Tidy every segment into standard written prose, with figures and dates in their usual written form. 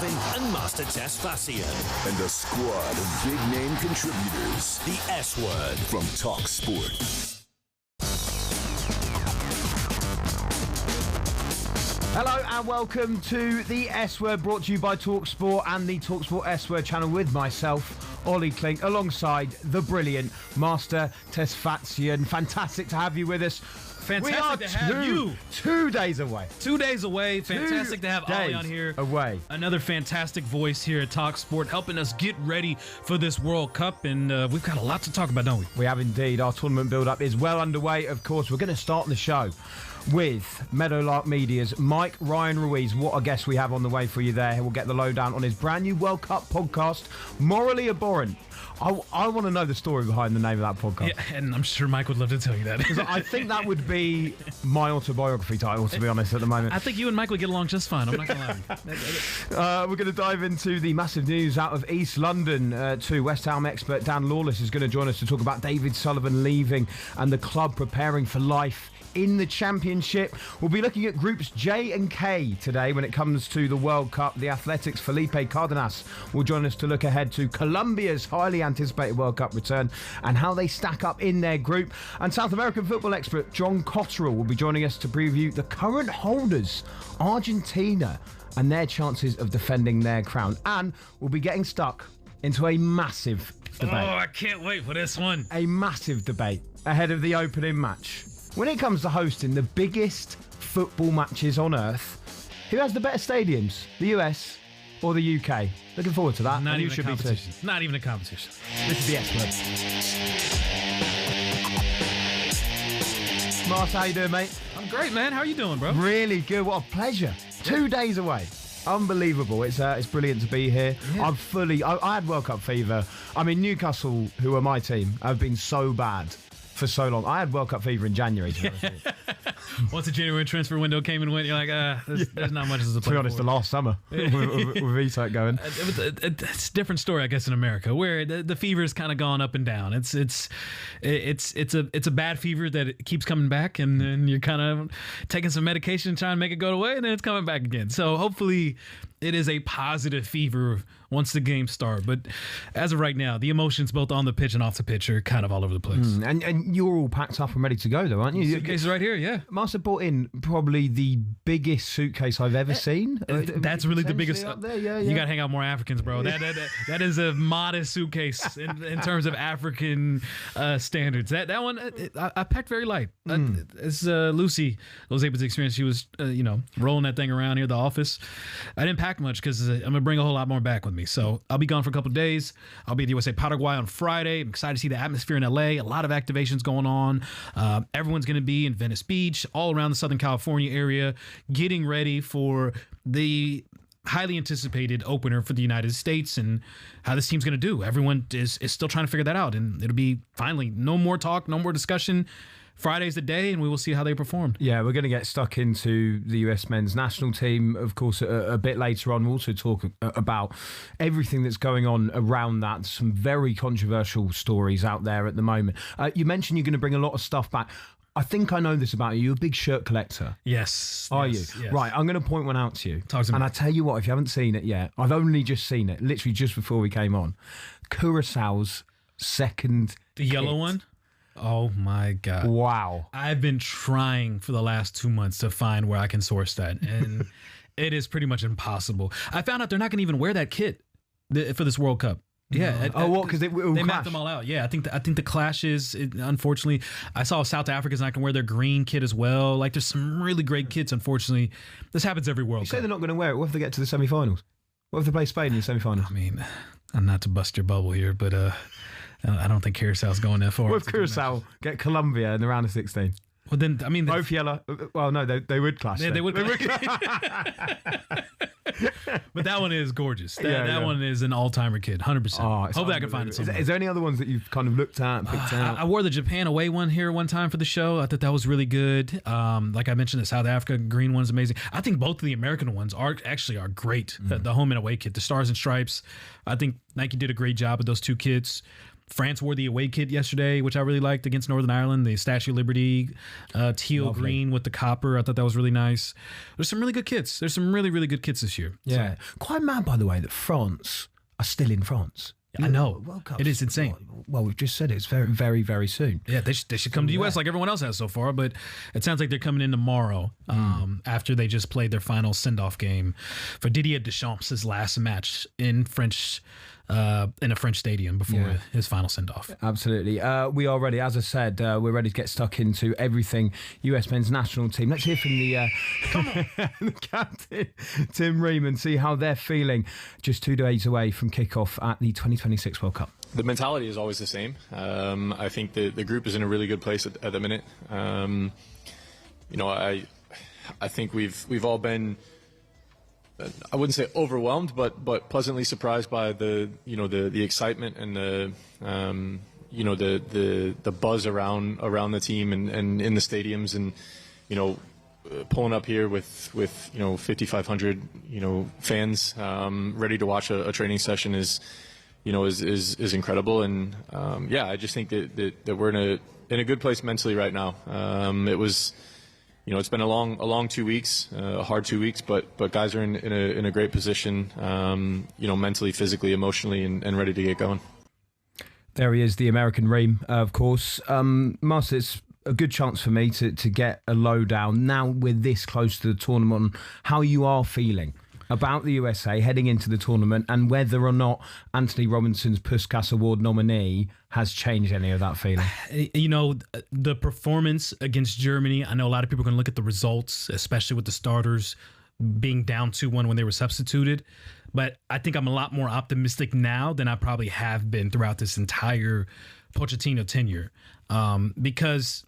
Gavin and Master Tesfatsion. And a squad of big-name contributors. The S Word from talkSPORT. Hello and welcome to the S Word, brought to you by talkSPORT and the talkSPORT S Word channel with myself, Olly, Clink, alongside the brilliant Master Tesfatsion. Fantastic to have you with us. Fantastic to have you. 2 days away. 2 days away. Fantastic to have Olly on here. Away. Another fantastic voice here at talkSPORT, helping us get ready for this World Cup. And we've got a lot to talk about, don't we? We have indeed. Our tournament build-up is well underway. Of course, we're going to start the show with Meadowlark Media's Mike Ryan Ruiz. What a guest we have on the way for you there. We'll get the lowdown on his brand new World Cup podcast, Morally Abhorrent. I want to know the story behind the name of that podcast. Yeah, and I'm sure Mike would love to tell you that. Because I think that would be my autobiography title, to be honest, at the moment. I think you and Mike would get along just fine. I'm not going to lie. We're going to dive into the massive news out of East London too. West Ham expert Dan Lawless is going to join us to talk about David Sullivan leaving and the club preparing for life in the Championship. We'll be looking at groups J and K today when it comes to the World Cup. The Athletics' Felipe Cárdenas will join us to look ahead to Colombia's highly anticipated World Cup return and how they stack up in their group. And South American football expert Jon Cotterill will be joining us to preview the current holders, Argentina, and their chances of defending their crown. And we'll be getting stuck into a massive debate. Oh, I can't wait for this one. A massive debate ahead of the opening match. When it comes to hosting the biggest football matches on earth, who has the better stadiums, the US or the UK? Looking forward to that. Not even a competition. Not even a competition. This is the S Word. Mars, how you doing, mate? I'm great, man. How are you doing, bro? Really good. What a pleasure. 2 days away. Unbelievable. It's brilliant to be here. Yeah. I had World Cup fever. I mean, Newcastle, who are my team, have been so bad for so long. I had World Cup fever in January. Once the January transfer window came and went, you're like, there's not much as a play. To be honest, the last summer with Vito going. It's a different story, I guess, in America, where the fever's kind of gone up and down. It's a bad fever that keeps coming back, and then you're kind of taking some medication trying to make it go away, and then it's coming back again. So hopefully it is a positive fever once the games start. But as of right now, the emotions both on the pitch and off the pitch are kind of all over the place. And you're all packed up and ready to go, though, aren't you? Suitcase is right here, yeah. Master brought in probably the biggest suitcase I've ever seen. That's really the biggest. Up there, yeah. You got to hang out more Africans, bro. That is a modest suitcase in terms of African standards. That one, I packed very light. As Lucy was able to experience, she was rolling that thing around here at the office. I didn't pack much because I'm going to bring a whole lot more back with me. So I'll be gone for a couple of days. I'll be at the USA Paraguay on Friday. I'm excited to see the atmosphere in LA. A lot of activations going on. Everyone's going to be in Venice Beach, all around the Southern California area, getting ready for the highly anticipated opener for the United States and how this team's going to do. Everyone is still trying to figure that out, and it'll be finally no more talk, no more discussion. Friday's the day, and we will see how they performed. Yeah, we're going to get stuck into the US men's national team, of course, a bit later on. We'll also talk about everything that's going on around that. Some very controversial stories out there at the moment. You mentioned you're going to bring a lot of stuff back. I think I know this about you. You're a big shirt collector. Yes. Are you? Yes. Right, I'm going to point one out to you. Talk to me. And I tell you what, if you haven't seen it yet, I've only just seen it, literally just before we came on. Curaçao's second The yellow kit. one? Oh my God. Wow. I've been trying for the last 2 months to find where I can source that, and it is pretty much impossible. I found out they're not going to even wear that kit for this World Cup. Yeah. What? Because they mapped them all out. Yeah, I think the clash is, unfortunately, I saw South Africa's not going to wear their green kit as well. Like, there's some really great kits, unfortunately. This happens every World Cup. You say they're not going to wear it. What if they get to the semi-finals? What if they play Spain in the semi-finals? I mean, not to bust your bubble here, but I don't think Curaçao's going that far. What if Curaçao get Colombia in the round of 16? Well, then, I mean... Both yellow. Well, no, they would clash. Yeah, they would clash. But that one is gorgeous. That one is an all-timer kid, 100%. Hopefully I can find it somewhere. Is there any other ones that you've kind of looked at and picked out? I wore the Japan away one here one time for the show. I thought that was really good. Like I mentioned, the South Africa green one is amazing. I think both of the American ones are great. The home and away kit, the Stars and Stripes. I think Nike did a great job with those two kits. France wore the away kit yesterday, which I really liked against Northern Ireland. The Statue of Liberty, teal green with the copper. I thought that was really nice. There's some really good kits. There's some really, really good kits this year. Yeah. So. Quite mad, by the way, that France are still in France. I know. It is insane. Well, we've just said it's very, very, very soon. Yeah, they should come to the U.S. like everyone else has so far, but it sounds like they're coming in tomorrow after they just played their final send-off game for Didier Deschamps' last match in a French stadium before his final send-off. Absolutely. We are ready. As I said, we're ready to get stuck into everything US men's national team. Let's hear from the captain, Tim Ream, and see how they're feeling just 2 days away from kickoff at the 2026 World Cup. The mentality is always the same. I think the group is in a really good place at the minute. I think we've all been, I wouldn't say overwhelmed, but pleasantly surprised by the excitement and the buzz around the team and in the stadiums, and pulling up here with 5,500 fans ready to watch a training session is incredible. And I just think that we're in a good place mentally right now. It was. It's been a long 2 weeks, a hard 2 weeks, but guys are in a great position, mentally, physically, emotionally, and ready to get going. There he is, the American Ream, of course. Master, it's a good chance for me to get a lowdown now we're this close to the tournament, how you are feeling about the USA heading into the tournament, and whether or not Anthony Robinson's Puskas Award nominee has changed any of that feeling. The performance against Germany, I know a lot of people are going to look at the results, especially with the starters being down 2-1 when they were substituted. But I think I'm a lot more optimistic now than I probably have been throughout this entire Pochettino tenure. Because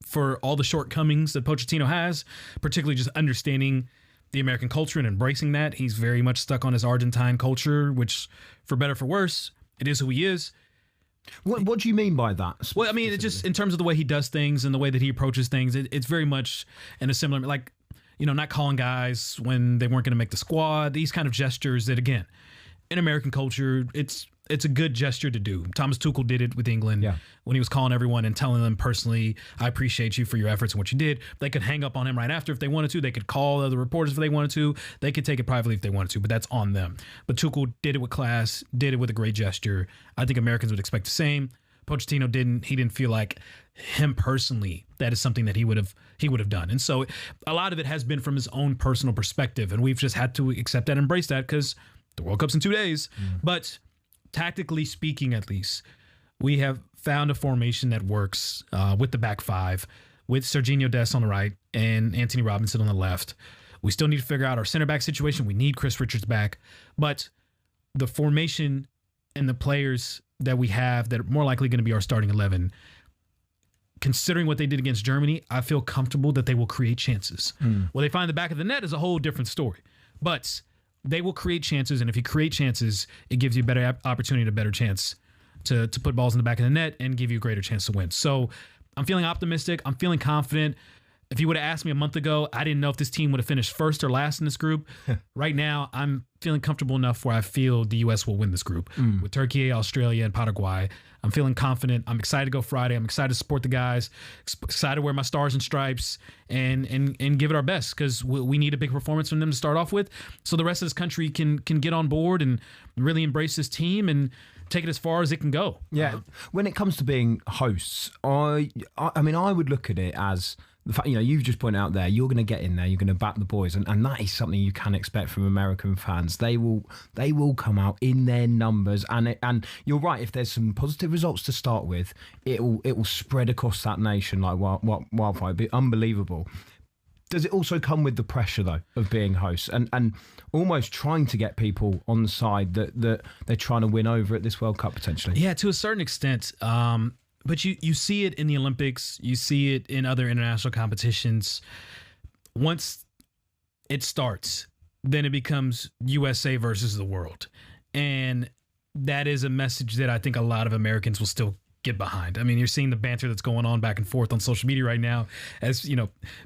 for all the shortcomings that Pochettino has, particularly just understanding the American culture and embracing that, he's very much stuck on his Argentine culture, which, for better or for worse, it is who he is. What do you mean by that? Well, I mean, it's just in terms of the way he does things and the way that he approaches things, it's very much in a similar, like, not calling guys when they weren't going to make the squad, these kind of gestures that, again, in American culture, it's a good gesture to do. Thomas Tuchel did it with England when he was calling everyone and telling them personally, I appreciate you for your efforts and what you did. They could hang up on him right after if they wanted to. They could call other reporters if they wanted to. They could take it privately if they wanted to, but that's on them. But Tuchel did it with class, did it with a great gesture. I think Americans would expect the same. Pochettino didn't. He didn't feel like him personally that is something that he would have done. And so a lot of it has been from his own personal perspective, and we've just had to accept that, embrace that, because the World Cup's in 2 days. But tactically speaking, at least, we have found a formation that works with the back five, with Serginho Dest on the right and Anthony Robinson on the left. We still need to figure out our center back situation. We need Chris Richards back. But the formation and the players that we have that are more likely going to be our starting 11, considering what they did against Germany, I feel comfortable that they will create chances. Well, they find the back of the net is a whole different story. But they will create chances, and if you create chances, it gives you a better opportunity and a better chance to put balls in the back of the net and give you a greater chance to win. So I'm feeling optimistic. I'm feeling confident. If you would have asked me a month ago, I didn't know if this team would have finished first or last in this group. Right now, I'm feeling comfortable enough where I feel the U.S. will win this group. With Turkey, Australia, and Paraguay, I'm feeling confident. I'm excited to go Friday. I'm excited to support the guys, excited to wear my stars and stripes and give it our best, because we need a big performance from them to start off with, so the rest of this country can get on board and really embrace this team and take it as far as it can go. Yeah. When it comes to being hosts, I mean, I would look at it as the fact, you've just pointed out there, you're going to get in there, you're going to back the boys, and that is something you can expect from American fans. They will come out in their numbers, and you're right. If there's some positive results to start with, it will spread across that nation like wildfire. It'll be unbelievable. Does it also come with the pressure, though, of being hosts and almost trying to get people on the side that they're trying to win over at this World Cup potentially? Yeah, to a certain extent. But you see it in the Olympics. You see it in other international competitions. Once it starts, then it becomes USA versus the world. And that is a message that I think a lot of Americans will still get behind. I mean, you're seeing the banter that's going on back and forth on social media right now, as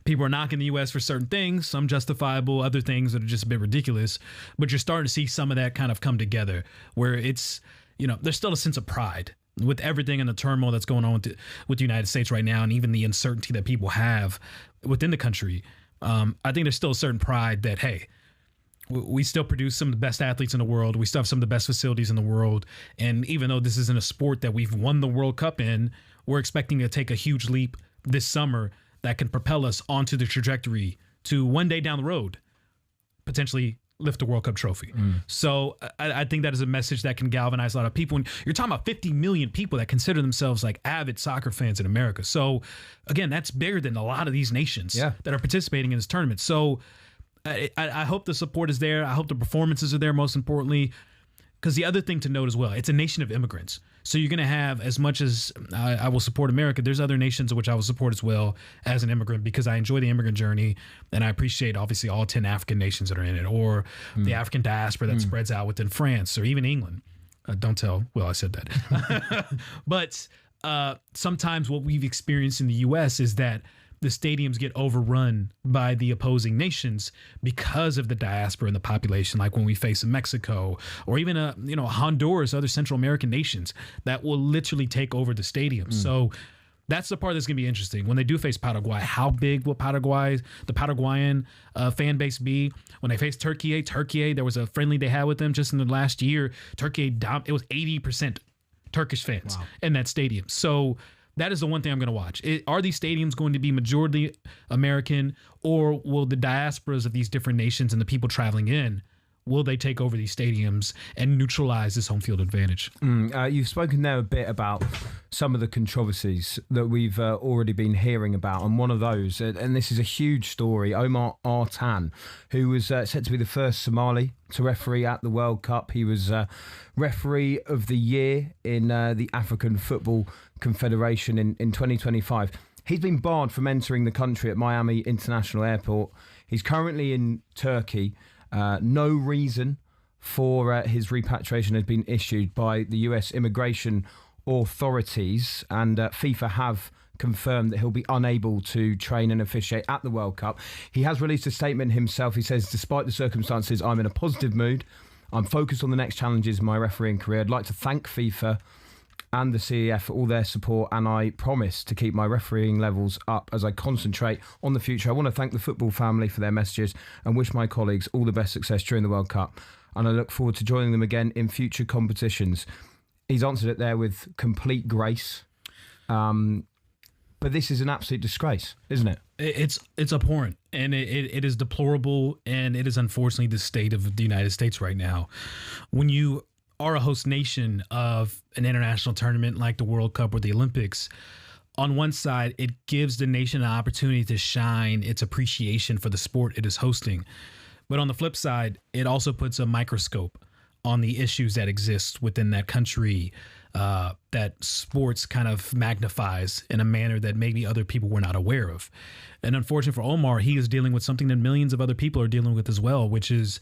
people are knocking the U.S. for certain things, some justifiable, other things that are just a bit ridiculous. But you're starting to see some of that kind of come together, where it's, there's still a sense of pride with everything and the turmoil that's going on with the United States right now, and even the uncertainty that people have within the country, I think there's still a certain pride that, hey, we still produce some of the best athletes in the world. We still have some of the best facilities in the world. And even though this isn't a sport that we've won the World Cup in, we're expecting to take a huge leap this summer that can propel us onto the trajectory to one day down the road potentially lift a World Cup trophy. So I think that is a message that can galvanize a lot of people. And you're talking about 50 million people that consider themselves like avid soccer fans in America. So again, that's bigger than a lot of these nations that are participating in this tournament. So I hope the support is there. I hope the performances are there, most importantly, because the other thing to note as well, it's a nation of immigrants. So you're going to have, as much as I will support America, there's other nations which I will support as well as an immigrant, because I enjoy the immigrant journey, and I appreciate, obviously, all 10 African nations that are in it, or the African diaspora that spreads out within France or even England. Don't tell Will I said that. But sometimes what we've experienced in the U.S. is that the stadiums get overrun by the opposing nations because of the diaspora and the population, like when we face Mexico or even Honduras, other Central American nations that will literally take over the stadium. So that's the part that's going to be interesting. When they do face Paraguay, how big will the Paraguayan fan base be? When they face Turkey, there was a friendly they had with them just in the last year. It was 80% Turkish fans in that stadium. So that is the one thing I'm going to watch. Are these stadiums going to be majority American, or will the diasporas of these different nations and the people traveling in, will they take over these stadiums and neutralize this home field advantage? You've spoken there a bit about some of the controversies that we've already been hearing about, and one of those, and this is a huge story, Omar Artan, who was set to be the first Somali to referee at the World Cup. He was referee of the year in the African Football Confederation in 2025. He's been barred from entering the country at Miami International Airport. He's currently in Turkey. No reason for his repatriation has been issued by the US immigration authorities, and FIFA have confirmed that he'll be unable to train and officiate at the World Cup. He has released a statement himself. He says, despite the circumstances, I'm in a positive mood. I'm focused on the next challenges in my refereeing career. I'd like to thank FIFA and the CEF for all their support, and I promise to keep my refereeing levels up as I concentrate on the future. I want to thank the football family for their messages and wish my colleagues all the best success during the World Cup, and I look forward to joining them again in future competitions. He's answered it there with complete grace, but this is an absolute disgrace, isn't it? It's abhorrent, and it is deplorable, and it is unfortunately the state of the United States right now. When you are a host nation of an international tournament like the World Cup or the Olympics, on one side, it gives the nation an opportunity to shine its appreciation for the sport it is hosting. But on the flip side, it also puts a microscope on the issues that exist within that country that sports kind of magnifies in a manner that maybe other people were not aware of. And unfortunately for Omar, he is dealing with something that millions of other people are dealing with as well, which is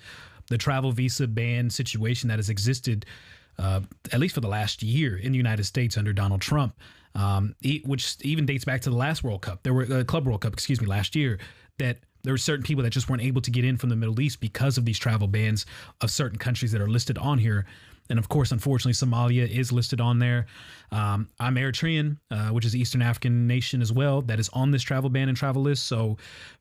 the travel visa ban situation that has existed at least for the last year in the United States under Donald Trump, which even dates back to the last World Cup. There were Club World Cup, last year, that there were certain people that just weren't able to get in from the Middle East because of these travel bans of certain countries that are listed on here. And of course, unfortunately, Somalia is listed on there. I'm Eritrean, which is an Eastern African nation as well, that is on this travel ban and travel list. So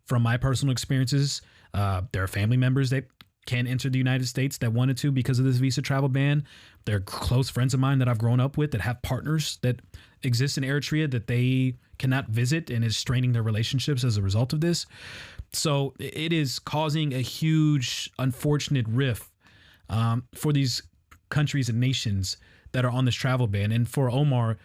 from my personal experiences, there are family members that can enter the United States that wanted to because of this visa travel ban. They're close friends of mine that I've grown up with that have partners that exist in Eritrea that they cannot visit, and is straining their relationships as a result of this. So it is causing a huge, unfortunate rift for these countries and nations that are on this travel ban. And for Omar,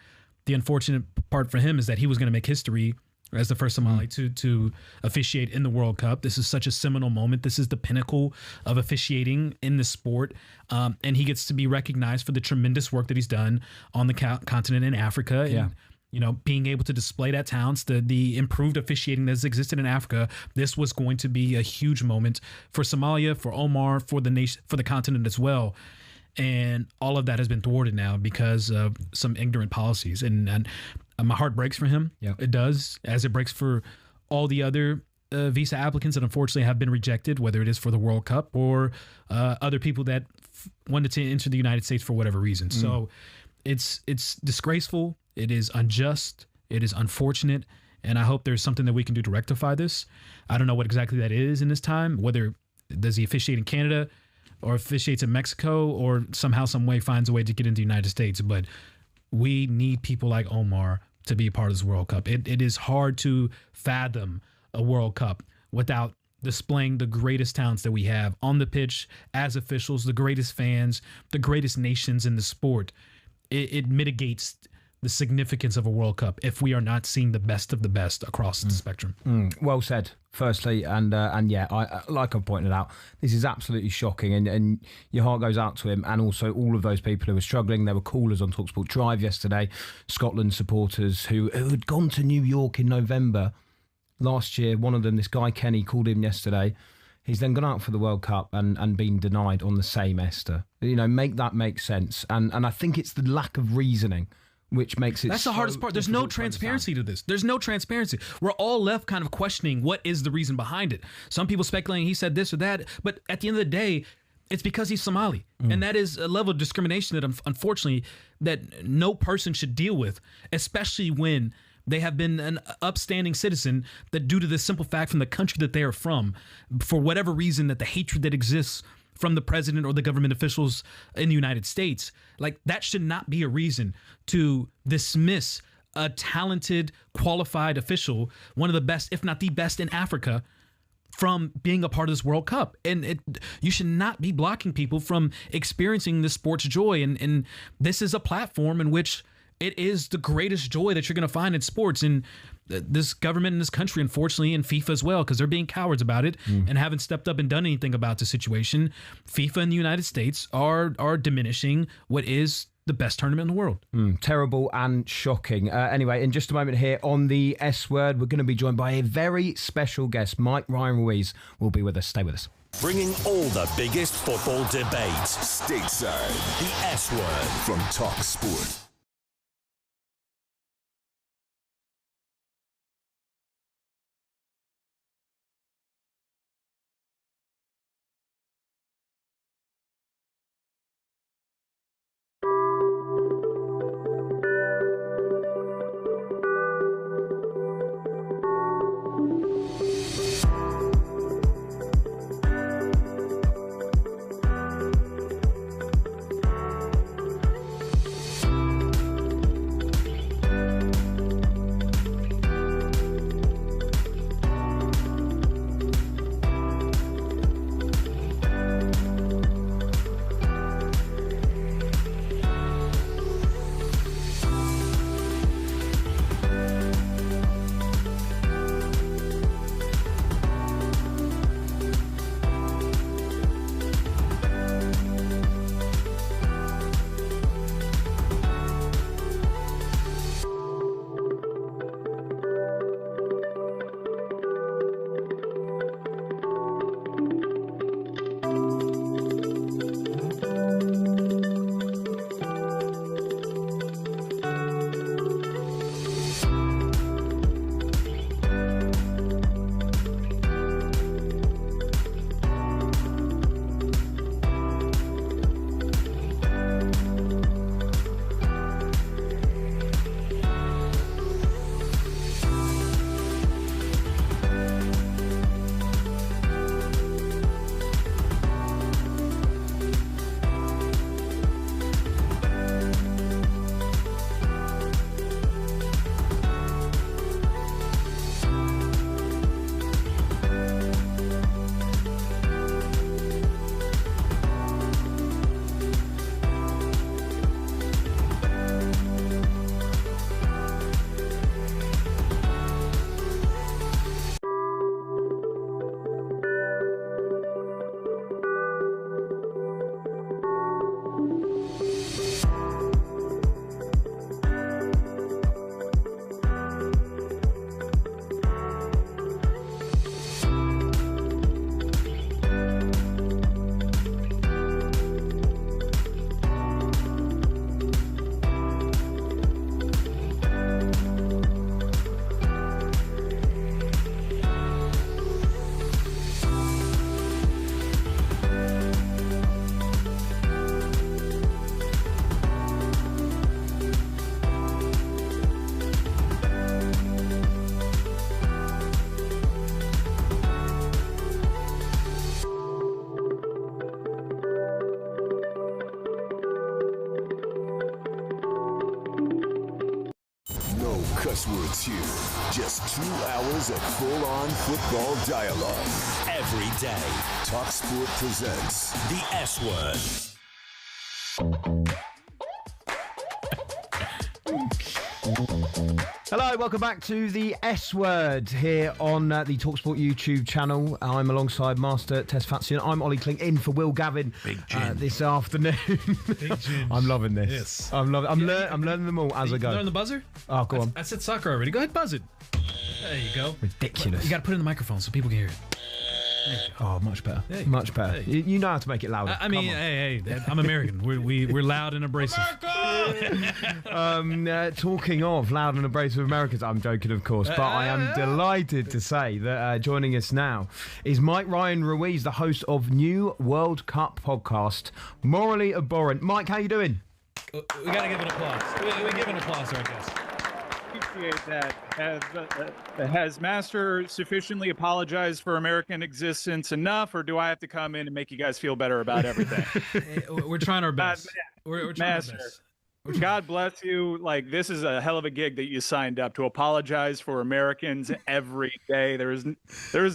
the unfortunate part for him is that he was going to make history as the first Somali to officiate in the World Cup. This is such a seminal moment. This is the pinnacle of officiating in the sport. And he gets to be recognized for the tremendous work that he's done on the continent in Africa. And, being able to display that talents, the improved officiating that has existed in Africa. This was going to be a huge moment for Somalia, for Omar, for the nation, for the continent as well. And all of that has been thwarted now because of some ignorant policies. And my heart breaks for him. Yeah. It does, as it breaks for all the other visa applicants that unfortunately have been rejected, whether it is for the World Cup or other people that wanted to enter the United States for whatever reason. So It's disgraceful. It is unjust. It is unfortunate. And I hope there's something that we can do to rectify this. I don't know what exactly that is in this time, whether does he officiate in Canada or officiates in Mexico or somehow, some way finds a way to get into the United States. But we need people like Omar to be a part of this World Cup. It is hard to fathom a World Cup without displaying the greatest talents that we have on the pitch as officials, the greatest fans, the greatest nations in the sport. It mitigates the significance of a World Cup if we are not seeing the best of the best across the spectrum. Well said, firstly, and yeah, I like I pointed out, this is absolutely shocking, and your heart goes out to him, and also all of those people who were struggling. There were callers on talkSPORT Drive yesterday, Scotland supporters who had gone to New York in November last year. One of them, this guy Kenny, called him yesterday. He's then gone out for the World Cup and been denied on the same Esther. You know, make that make sense, and I think it's the lack of reasoning which makes it. That's the hardest part. There's no transparency to this. There's no transparency. We're all left kind of questioning what is the reason behind it. Some people speculating he said this or that, but at the end of the day, it's because he's Somali. And that is a level of discrimination that unfortunately that no person should deal with, especially when they have been an upstanding citizen that, due to the simple fact from the country that they are from, for whatever reason, that the hatred that exists from the president or the government officials in the United States, like that should not be a reason to dismiss a talented, qualified official, one of the best, if not the best in Africa, from being a part of this World Cup. And you should not be blocking people from experiencing this sport's joy. And this is a platform in which it is the greatest joy that you're going to find in sports. And this government in this country, unfortunately, and FIFA as well, because they're being cowards about it and haven't stepped up and done anything about the situation. FIFA and the United States are diminishing what is the best tournament in the world. Terrible and shocking. Anyway, in just a moment here on the S Word, we're going to be joined by a very special guest. Ryan Ruiz will be with us. Stay with us. Bringing all the biggest football debates. Stateside. The S Word. From talkSPORT. cuss words here. Just 2 hours of full-on football dialogue. Every day, talkSPORT presents the S Word. Hello, welcome back to the S Word here on the talkSPORT YouTube channel. I'm alongside Master Tesfatsion. I'm Olly Clink in for Will Gavin this afternoon. Big gin. I'm loving this. Yes. I'm learning them all as I go. Learn the buzzer? Oh, go on. I said soccer already. Go ahead, buzz it. There you go. Ridiculous. You got to put it in the microphone so people can hear it. Oh, much better. Hey. Much better. Hey. You know how to make it louder. I mean, hey, I'm American. We're loud and abrasive. Talking of loud and abrasive Americans, I'm joking, of course, but I am delighted to say that joining us now is Mike Ryan Ruiz, the host of new World Cup podcast, Morally Abhorrent. Mike, how you doing? We got to give an applause. We give an applause to our guest. Appreciate that. Has Master sufficiently apologized for American existence enough, or do I have to come in and make you guys feel better about everything? We're trying our best. We're trying Master, our best. God bless you. Like, this is a hell of a gig that you signed up to apologize for Americans every day. There is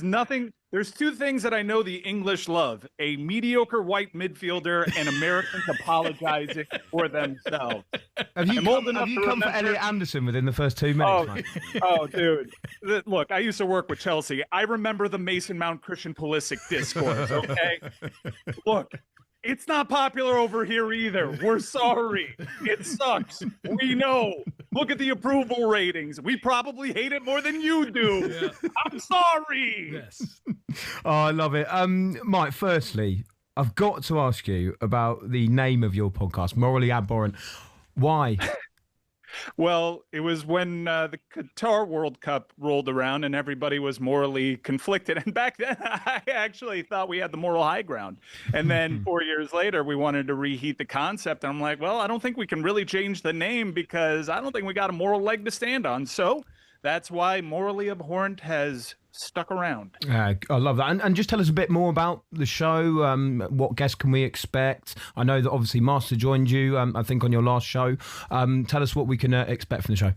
nothing. There's two things that I know the English love: a mediocre white midfielder and Americans apologizing for themselves. Have you come for Elliot Anderson within the first 2 minutes, Mike? Oh, dude. Look, I used to work with Chelsea. I remember the Mason Mount Christian Pulisic discourse, okay? Look, it's not popular over here either. We're sorry. It sucks. We know. Look at the approval ratings. We probably hate it more than you do. Yeah. I'm sorry. Yes. Oh, I love it. Mike, firstly, I've got to ask you about the name of your podcast, Morally Abhorrent. Why? Well, it was when the Qatar World Cup rolled around and everybody was morally conflicted. And back then, I actually thought we had the moral high ground. And then 4 years later, we wanted to reheat the concept. And I'm like, well, I don't think we can really change the name because I don't think we got a moral leg to stand on. So that's why Morally Abhorrent has stuck around. I love that. And just tell us a bit more about the show. What guests can we expect? I know that obviously Master joined you, I think, on your last show. Tell us what we can expect from the show.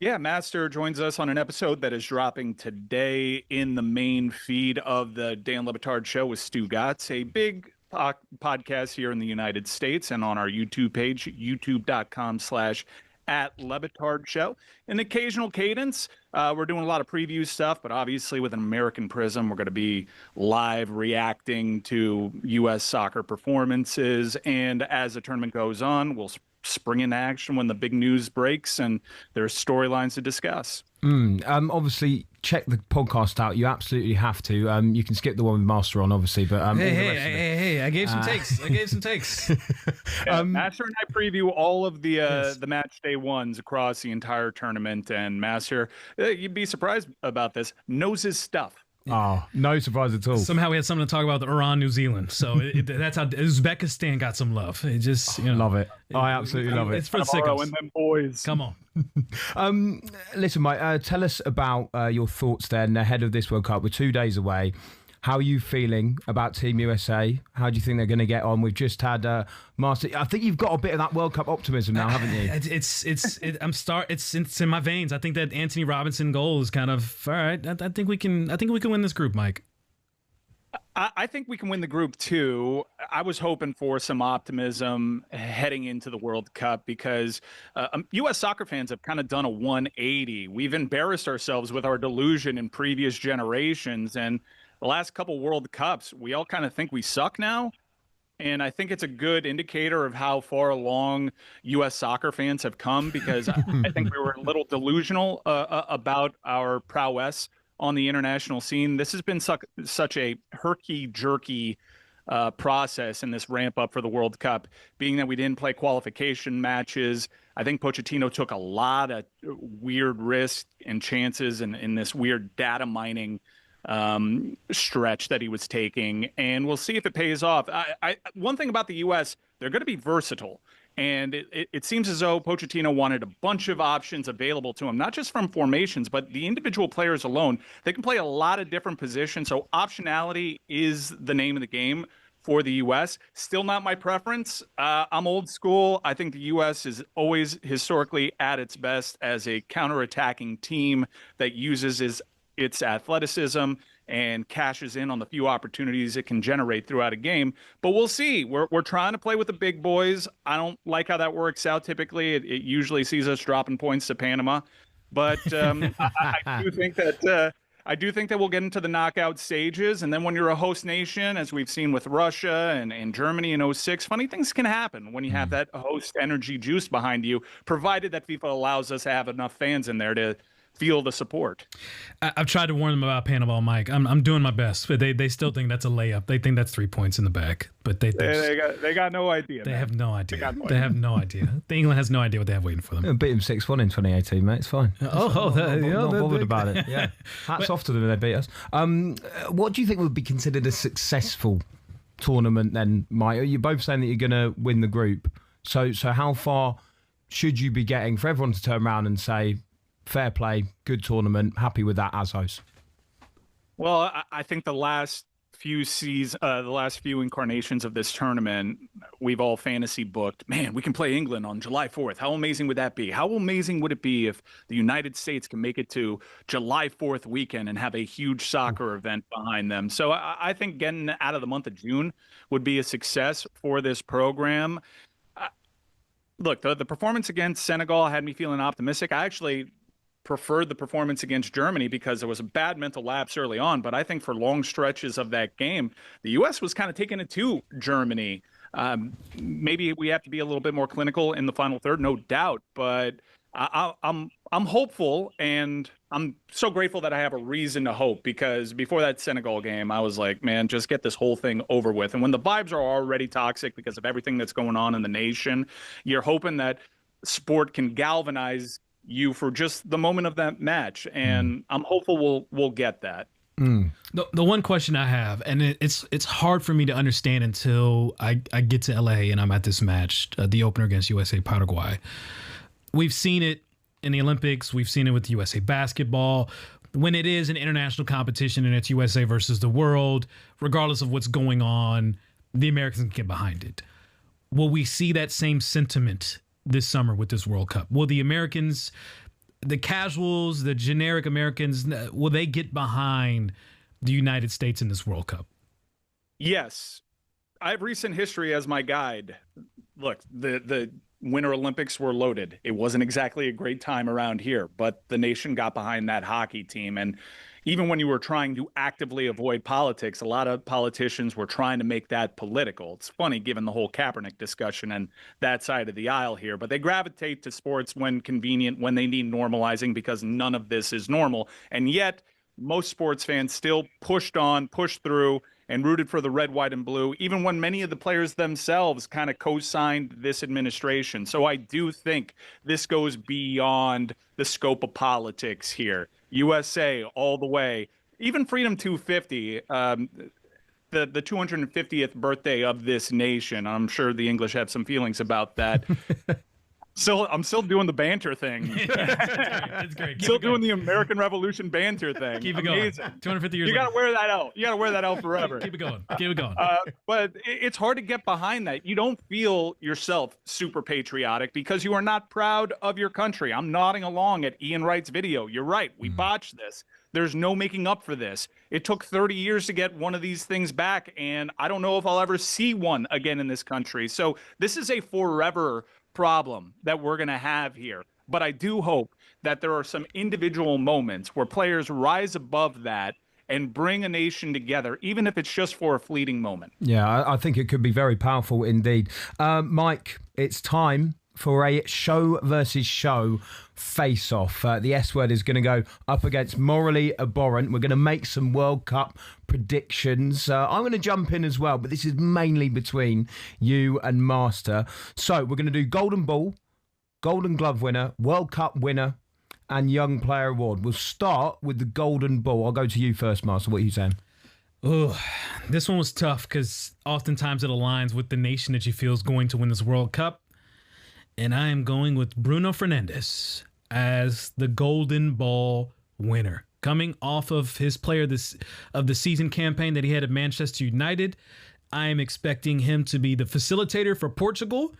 Yeah, Master joins us on an episode that is dropping today in the main feed of the Dan Le Batard Show with Stu Gatz, a big podcast here in the United States, and on our YouTube page, youtube.com/Le Batard Show. An occasional cadence. We're doing a lot of preview stuff, but obviously with an American prism, we're going to be live reacting to U.S. soccer performances. And as the tournament goes on, we'll spring into action when the big news breaks and there's storylines to discuss. Obviously, check the podcast out. You absolutely have to. You can skip the one with Master on, obviously, but hey! I gave some takes. Master and I preview all of the match day ones across the entire tournament, and Master, you'd be surprised about this, knows his stuff. Oh, no surprise at all. Somehow we had something to talk about with Iran, New Zealand. So that's how Uzbekistan got some love. It just, love it. I absolutely love it. It's for the sickos. And them boys. Come on. Listen, Mike, tell us about your thoughts then ahead of this World Cup. We're 2 days away. How are you feeling about Team USA? How do you think they're going to get on? We've just had Master. I think you've got a bit of that World Cup optimism now, haven't you? It's in my veins. I think that Anthony Robinson goal is kind of all right. I think we can win this group, Mike. I think we can win the group too. I was hoping for some optimism heading into the World Cup because U.S. soccer fans have kind of done a 180. We've embarrassed ourselves with our delusion in previous generations, and the last couple World Cups, we all kind of think we suck now. And I think it's a good indicator of how far along U.S. soccer fans have come, because I think we were a little delusional about our prowess on the international scene. This has been such a herky-jerky process in this ramp up for the World Cup, being that we didn't play qualification matches. I think Pochettino took a lot of weird risks and chances in this weird data mining stretch that he was taking, and we'll see if it pays off. One thing about the U.S., they're going to be versatile, and it seems as though Pochettino wanted a bunch of options available to him, not just from formations, but the individual players alone. They can play a lot of different positions, so optionality is the name of the game for the U.S. Still not my preference. I'm old school. I think the U.S. is always historically at its best as a counterattacking team that uses its athleticism and cashes in on the few opportunities it can generate throughout a game. But we'll see. We're trying to play with the big boys. I don't like how that works out typically. It usually sees us dropping points to Panama. But I do think that we'll get into the knockout stages. And then when you're a host nation, as we've seen with Russia and Germany in 06, funny things can happen when you have that host energy juice behind you, provided that FIFA allows us to have enough fans in there to feel the support. I've tried to warn them about Panama, Mike. I'm doing my best, but they still think that's a layup. They think that's 3 points in the bag, but they got no idea. They have no idea. They have no idea. England has no idea what they have waiting for them. Beat them 6-1 in 2018, mate. It's fine. Not bothered about it. Yeah, hats off to them when they beat us. What do you think would be considered a successful tournament then, Mike? You're both saying that you're going to win the group. So how far should you be getting for everyone to turn around and say, fair play, good tournament, happy with that as host? Well, I think the last few incarnations of this tournament, we've all fantasy booked, man, we can play England on July 4th. How amazing would that be? How amazing would it be if the United States can make it to July 4th weekend and have a huge soccer event behind them? So I think getting out of the month of June would be a success for this program. Look, the performance against Senegal had me feeling optimistic. I actually preferred the performance against Germany because there was a bad mental lapse early on. But I think for long stretches of that game, the U.S. was kind of taking it to Germany. Maybe we have to be a little bit more clinical in the final third, no doubt. But I'm hopeful, and I'm so grateful that I have a reason to hope, because before that Senegal game, I was like, man, just get this whole thing over with. And when the vibes are already toxic because of everything that's going on in the nation, you're hoping that sport can galvanize you for just the moment of that match, and I'm hopeful we'll get that. The one question I have, and it's hard for me to understand until I get to LA and I'm at this match, the opener against USA Paraguay. We've seen it in the Olympics. We've seen it with USA basketball. When it is an international competition and it's USA versus the world, regardless of what's going on, the Americans can get behind it. Will we see that same sentiment this summer with this World Cup? Will the Americans, the casuals, the generic Americans, will they get behind the United States in this World Cup? Yes. I have recent history as my guide. Look, the Winter Olympics were loaded. It wasn't exactly a great time around here, but the nation got behind that hockey team. And even when you were trying to actively avoid politics, a lot of politicians were trying to make that political. It's funny, given the whole Kaepernick discussion and that side of the aisle here, but they gravitate to sports when convenient, when they need normalizing, because none of this is normal. And yet most sports fans still pushed on, pushed through, and rooted for the red, white, and blue, even when many of the players themselves kind of co-signed this administration. So I do think this goes beyond the scope of politics here. USA all the way. Even Freedom 250, the 250th birthday of this nation. I'm sure the English have some feelings about that. I'm still doing the banter thing. It's great. Still doing the American Revolution banter thing. Keep it Amazing. going. 250 years. You got to wear that out. You got to wear that out forever. Keep it going. Keep it going. But it's hard to get behind that. You don't feel yourself super patriotic because you are not proud of your country. I'm nodding along at Ian Wright's video. You're right. We botched this. There's no making up for this. It took 30 years to get one of these things back, and I don't know if I'll ever see one again in this country. So this is a forever problem that we're going to have here. But I do hope that there are some individual moments where players rise above that and bring a nation together, even if it's just for a fleeting moment. Yeah, I think it could be very powerful indeed. Mike, it's time for a show versus show face-off. The S word is going to go up against Morally Abhorrent. We're going to make some World Cup predictions. I'm going to jump in as well, but this is mainly between you and Master. So we're going to do Golden Ball, Golden Glove winner, World Cup winner, and Young Player Award. We'll start with the Golden Ball. I'll go to you first, Master. What are you saying? Oh, this one was tough because oftentimes it aligns with the nation that you feel is going to win this World Cup. And I am going with Bruno Fernandes as the Golden Ball winner, coming off of his player of the season campaign that he had at Manchester United. I'm expecting him to be the facilitator for Portugal,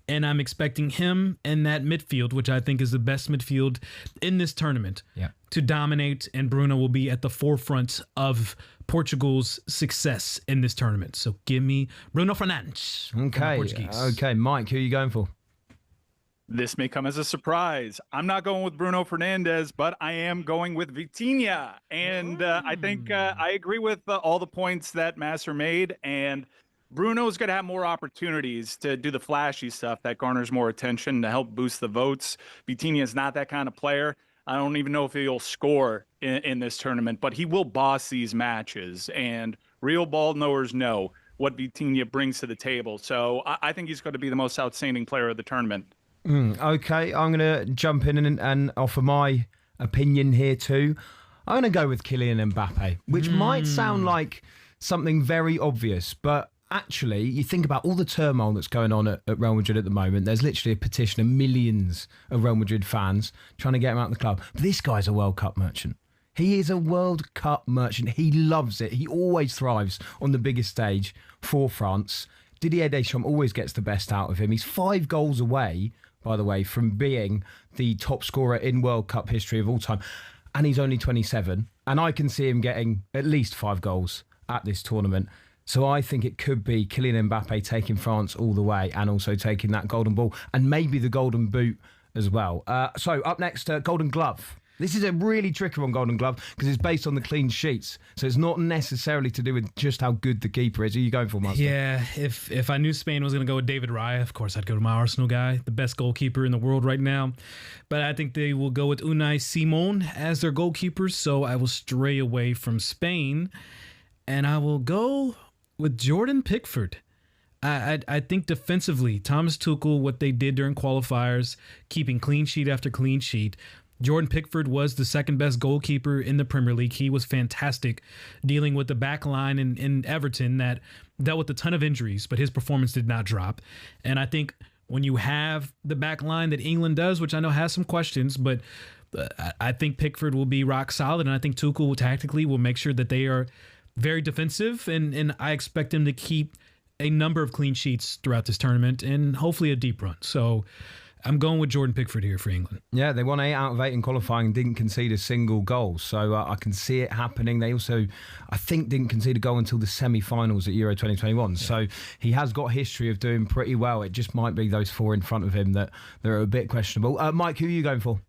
and I'm expecting him and that midfield, which I think is the best midfield in this tournament, to dominate, and Bruno will be at the forefront of Portugal's success in this tournament. So give me Bruno Fernandes. Okay, Mike, who are you going for? This may come as a surprise. I'm not going with Bruno Fernandes, but I am going with Vitinha. And I think I agree with all the points that Master made. And Bruno's going to have more opportunities to do the flashy stuff that garners more attention to help boost the votes. Vitinha is not that kind of player. I don't even know if he'll score in this tournament, but he will boss these matches. And real ball knowers know what Vitinha brings to the table. So I think he's going to be the most outstanding player of the tournament. Okay, I'm going to jump in and offer my opinion here too. I'm going to go with Kylian Mbappe, which might sound like something very obvious, but actually, you think about all the turmoil that's going on at Real Madrid at the moment. There's literally a petition of millions of Real Madrid fans trying to get him out of the club. But this guy's a World Cup merchant. He is a World Cup merchant. He loves it. He always thrives on the biggest stage for France. Didier Deschamps always gets the best out of him. He's 5 goals away, by the way, from being the top scorer in World Cup history of all time. And he's only 27. And I can see him getting at least 5 goals at this tournament. So I think it could be Kylian Mbappe taking France all the way and also taking that golden ball and maybe the golden boot as well. So up next, Golden Glove. This is a really tricky one, Golden Glove, because it's based on the clean sheets. So it's not necessarily to do with just how good the keeper is. Who are you going for, Master? Yeah, if I knew Spain was going to go with David Raya, of course I'd go to my Arsenal guy, the best goalkeeper in the world right now. But I think they will go with Unai Simon as their goalkeeper. So I will stray away from Spain and I will go with Jordan Pickford. I think defensively, Thomas Tuchel, what they did during qualifiers, keeping clean sheet after clean sheet. Jordan Pickford was the second best goalkeeper in the Premier League. He was fantastic dealing with the back line in Everton that dealt with a ton of injuries, but his performance did not drop. And I think when you have the back line that England does, which I know has some questions, but I think Pickford will be rock solid. And I think Tuchel tactically will make sure that they are very defensive. And I expect him to keep a number of clean sheets throughout this tournament and hopefully a deep run. So I'm going with Jordan Pickford here for England. Yeah, they won 8 out of 8 in qualifying and didn't concede a single goal. So I can see it happening. They also, I think, didn't concede a goal until the semi-finals at Euro 2021. Yeah. So he has got a history of doing pretty well. It just might be those 4 in front of him that are a bit questionable. Mike, who are you going for?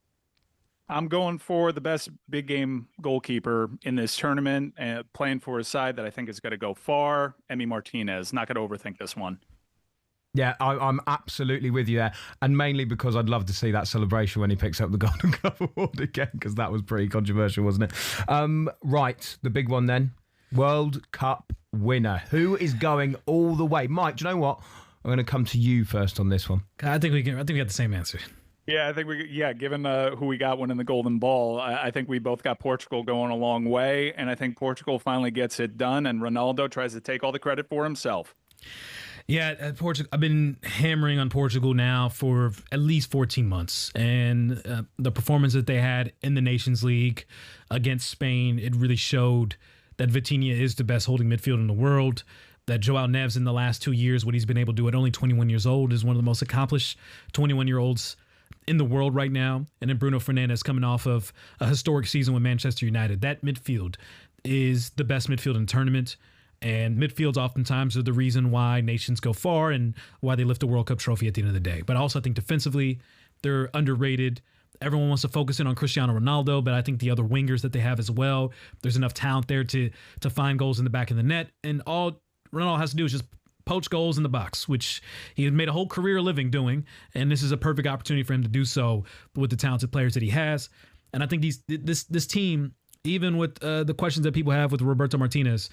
I'm going for the best big game goalkeeper in this tournament, playing for a side that I think is going to go far. Emi Martinez. Not going to overthink this one. Yeah, I'm absolutely with you there. And mainly because I'd love to see that celebration when he picks up the Golden Glove Award again, because that was pretty controversial, wasn't it? Right, the big one then. World Cup winner. Who is going all the way? Mike, do you know what? I'm going to come to you first on this one. I think we got the same answer. Yeah, I think given who we got winning the Golden Ball, I think we both got Portugal going a long way. And I think Portugal finally gets it done. And Ronaldo tries to take all the credit for himself. Yeah, Portugal. I've been hammering on Portugal now for at least 14 months. And the performance that they had in the Nations League against Spain, it really showed that Vitinha is the best holding midfield in the world. That João Neves in the last 2 years, what he's been able to do at only 21 years old, is one of the most accomplished 21-year-olds in the world right now. And then Bruno Fernandes coming off of a historic season with Manchester United. That midfield is the best midfield in the tournament. And midfields oftentimes are the reason why nations go far and why they lift the World Cup trophy at the end of the day. But also I think defensively, they're underrated. Everyone wants to focus in on Cristiano Ronaldo, but I think the other wingers that they have as well, there's enough talent there to find goals in the back of the net. And all Ronaldo has to do is just poach goals in the box, which he had made a whole career living doing. And this is a perfect opportunity for him to do so with the talented players that he has. And I think this team, even with the questions that people have with Roberto Martinez,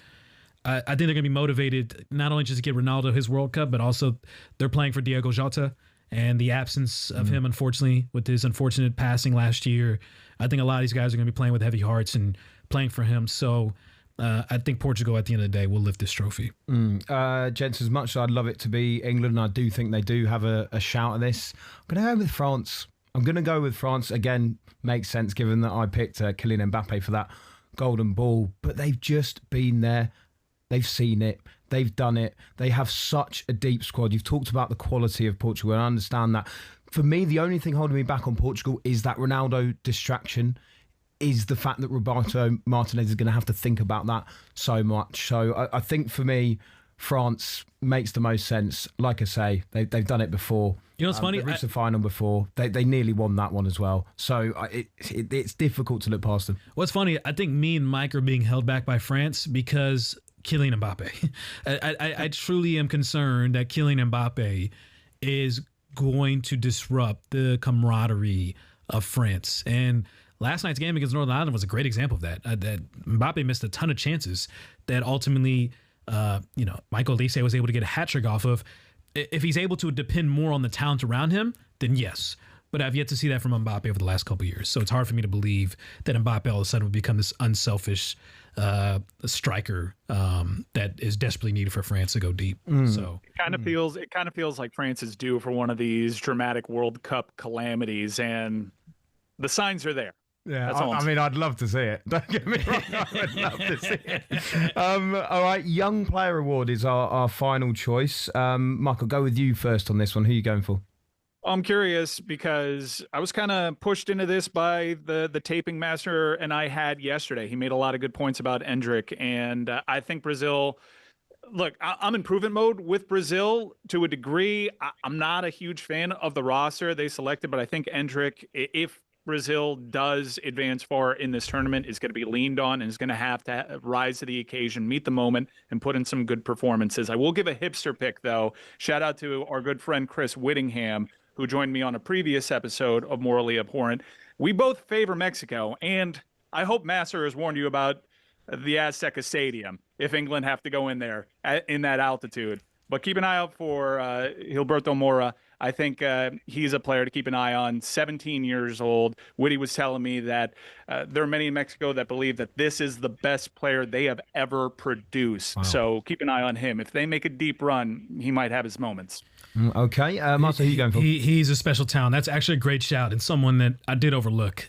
I think they're going to be motivated not only just to get Ronaldo his World Cup, but also they're playing for Diego Jota. And the absence of him, unfortunately, with his unfortunate passing last year, I think a lot of these guys are going to be playing with heavy hearts and playing for him. So I think Portugal, at the end of the day, will lift this trophy. Gents, as much as I'd love it to be England, and I do think they do have a shout at this, I'm going to go with France. I'm going to go with France. Again, makes sense given that I picked Kylian Mbappe for that golden ball. But they've just been there They've seen it. They've done it. They have such a deep squad. You've talked about the quality of Portugal, and I understand that. For me, the only thing holding me back on Portugal is that Ronaldo distraction, is the fact that Roberto Martinez is going to have to think about that so much. So I think for me, France makes the most sense. Like I say, they've done it before. You know what's funny? They reached the final before. They nearly won that one as well. So it's difficult to look past them. What's funny, I think me and Mike are being held back by France because Kylian Mbappe. I truly am concerned that Kylian Mbappe is going to disrupt the camaraderie of France. And last night's game against Northern Ireland was a great example of that. That Mbappe missed a ton of chances that ultimately, Michael Olise was able to get a hat trick off of. If he's able to depend more on the talent around him, then yes. But I've yet to see that from Mbappe over the last couple of years. So it's hard for me to believe that Mbappe all of a sudden would become this unselfish striker that is desperately needed for France to go deep. So it kind of feels like France is due for one of these dramatic World Cup calamities, and the signs are there. Yeah, I mean, I'd love to see it. Don't get me wrong, I would love to see it. All right, Young Player Award is our final choice. Michael, go with you first on this one. Who are you going for? I'm curious because I was kind of pushed into this by the taping master and I had yesterday. He made a lot of good points about Endrick, and I think Brazil. Look, I'm in improvement mode with Brazil to a degree. I'm not a huge fan of the roster they selected, but I think Endrick, if Brazil does advance far in this tournament, is going to be leaned on and is going to have to rise to the occasion, meet the moment, and put in some good performances. I will give a hipster pick, though. Shout out to our good friend Chris Whittingham, who joined me on a previous episode of Morally Abhorrent. We both favor Mexico, and I hope Master has warned you about the Azteca Stadium if England have to go in there in that altitude. But keep an eye out for Gilberto Mora. I think he's a player to keep an eye on. 17 years old. Whitty was telling me that there are many in Mexico that believe that this is the best player they have ever produced. Wow. So keep an eye on him. If they make a deep run, he might have his moments. Okay. Martha, who are you going for? He's a special talent. That's actually a great shout and someone that I did overlook.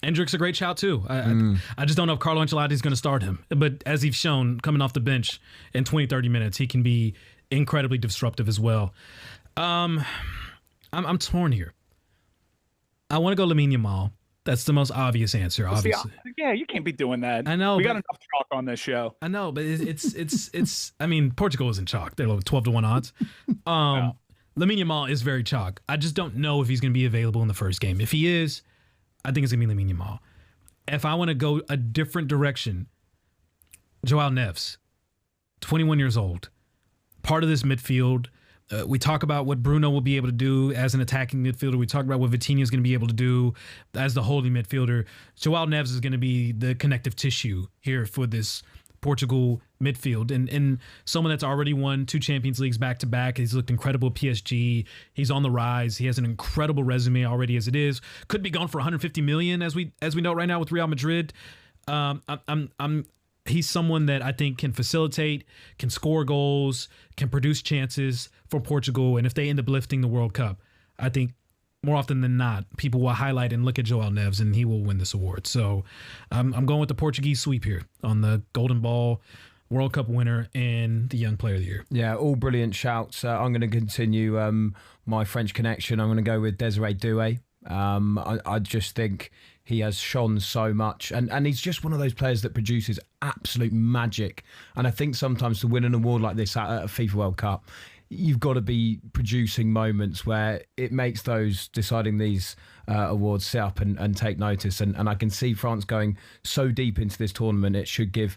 Endrick's a great shout, too. I just don't know if Carlo Ancelotti is going to start him. But as he's shown, coming off the bench in 20, 30 minutes, he can be incredibly disruptive as well. I'm torn here. I want to go Lamine Yamal. That's the most obvious answer, obviously. Yeah, you can't be doing that. I know. We got enough chalk on this show. I know, but it's I mean, Portugal isn't chalk. They're like 12-1 odds. Wow. Lamine Yamal is very chalk. I just don't know if he's going to be available in the first game. If he is, I think it's going to be Lamine Yamal. If I want to go a different direction, Joao Neves, 21 years old, part of this midfield. We talk about what Bruno will be able to do as an attacking midfielder. We talk about what Vitinha is going to be able to do as the holding midfielder. Joao Neves is going to be the connective tissue here for this Portugal midfield. And someone that's already won 2 Champions Leagues back-to-back. He's looked incredible at PSG. He's on the rise. He has an incredible resume already as it is. Could be gone for 150 million as we know right now with Real Madrid. He's someone that I think can facilitate, can score goals, can produce chances for Portugal. And if they end up lifting the World Cup, I think more often than not, people will highlight and look at Joao Neves and he will win this award. So I'm going with the Portuguese sweep here on the Golden Ball, World Cup winner, and the Young Player of the Year. Yeah, all brilliant shouts. I'm going to continue my French connection. I'm going to go with Desiree Doué. I just think he has shone so much, and he's just one of those players that produces absolute magic. And I think sometimes to win an award like this at a FIFA World Cup, you've got to be producing moments where it makes those deciding these awards sit up and take notice. And I can see France going so deep into this tournament, it should give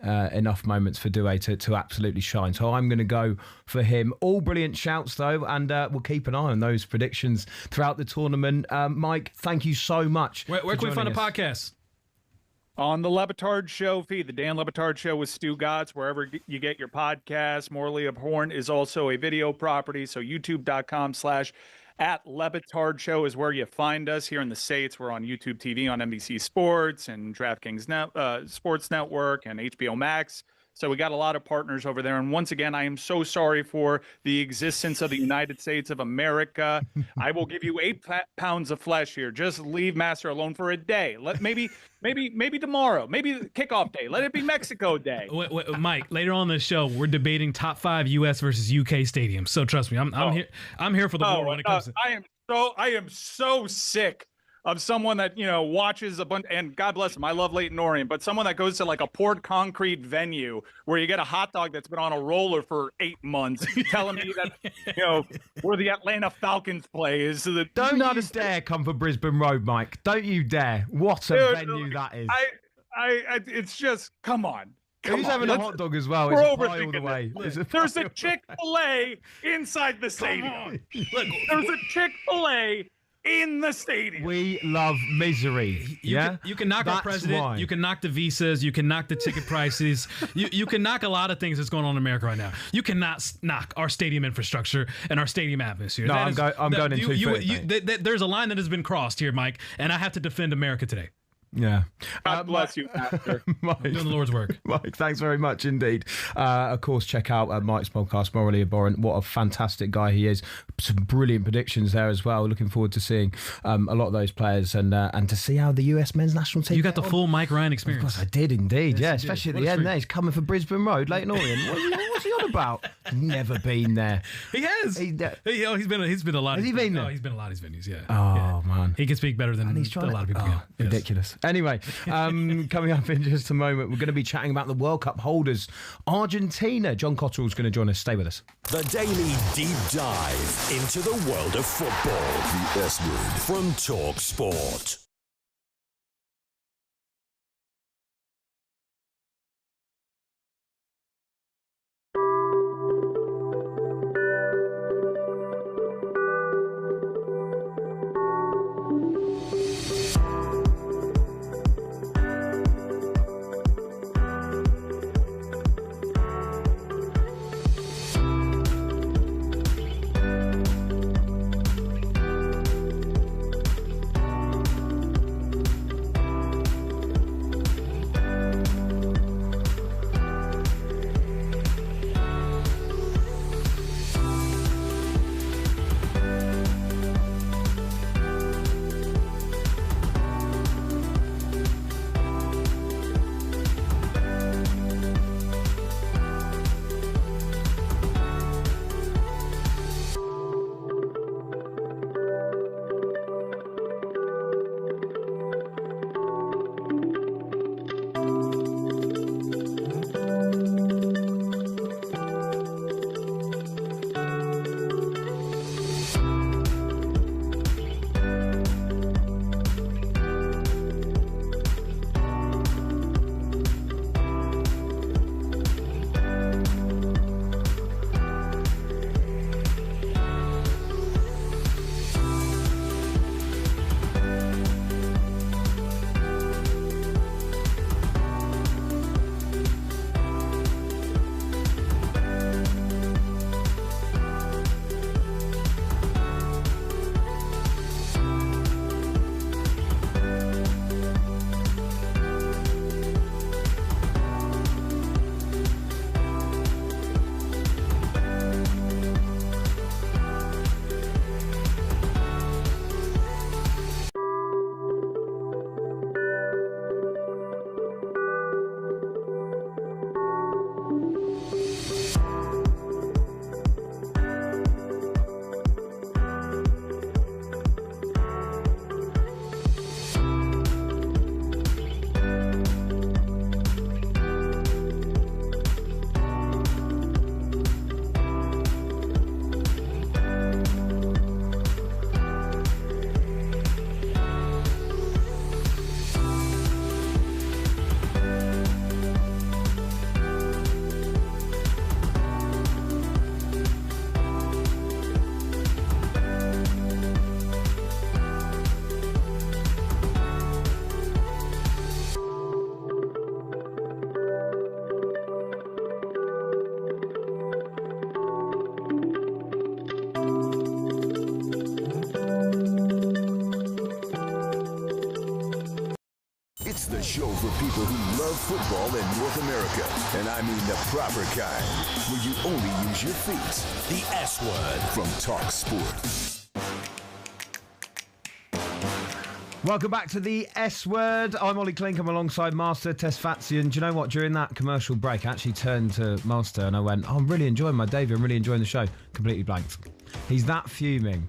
enough moments for Doué to absolutely shine. So I'm going to go for him. All brilliant shouts, though, and we'll keep an eye on those predictions throughout the tournament. Mike, thank you so much. Where can we find a podcast? On the Le Batard Show feed, the Dan Le Batard Show with Stu Gotts, wherever you get your podcasts. Morally Abhorrent is also a video property, so youtube.com/@Le Batard Show is where you find us. Here in the States, we're on YouTube TV on NBC Sports and DraftKings Sports Network and HBO Max. So we got a lot of partners over there. And once again, I am so sorry for the existence of the United States of America. I will give you 8 pounds of flesh here. Just leave Master alone for a day. Maybe tomorrow, maybe kickoff day. Let it be Mexico Day. Wait, Mike, later on in the show, we're debating top 5 U.S. versus UK stadiums. So trust me, I'm here. I'm here for the war when it comes to. I am so sick of someone that, watches a bunch, and God bless him, I love Leyton Orient, but someone that goes to like a poured concrete venue where you get a hot dog that's been on a roller for 8 months telling me that, where the Atlanta Falcons play is. Don't you dare come for Brisbane Road, Mike. Don't you dare. What a venue that is. It's just, come on. Who's having a hot dog as well? We're it's a pie all the way. There's a Chick-fil-A inside the stadium. Look, there's a Chick-fil-A in the stadium. We love misery. You can knock our president. Why. You can knock the visas. You can knock the ticket prices. you can knock a lot of things that's going on in America right now. You cannot knock our stadium infrastructure and our stadium atmosphere. No, I'm going in 2 There's a line that has been crossed here, Mike, and I have to defend America today. Yeah. God bless you, Master. Mike, doing the Lord's work. Mike, thanks very much indeed. Of course, check out Mike's podcast, Morally Abhorrent. What a fantastic guy he is. Some brilliant predictions there as well. Looking forward to seeing a lot of those players and to see how the US men's national team. You got the full Mike Ryan experience. Of course, I did indeed. Yes, especially at the end there. He's coming for Brisbane Road, Leyton Orient. What's he on about? Never been there. He has. He's been a lot. Has he been there? No, he's been a lot of these venues. Yeah. Oh man, he can speak better than a lot of people can. Ridiculous. Anyway, coming up in just a moment, we're going to be chatting about the World Cup holders, Argentina. Jon Cotterill is going to join us. Stay with us. The Daily Deep Dive into the world of football. The S Word from talkSPORT. The show for people who love football in North America. And I mean the proper kind, where you only use your feet. The S Word From talkSPORT. Welcome back to the S Word. I'm Olly Clink. I'm alongside Master Tesfatsion. Do you know what? During that commercial break, I actually turned to Master and I went, I'm really enjoying my debut. I'm really enjoying the show. Completely blanked. He's that fuming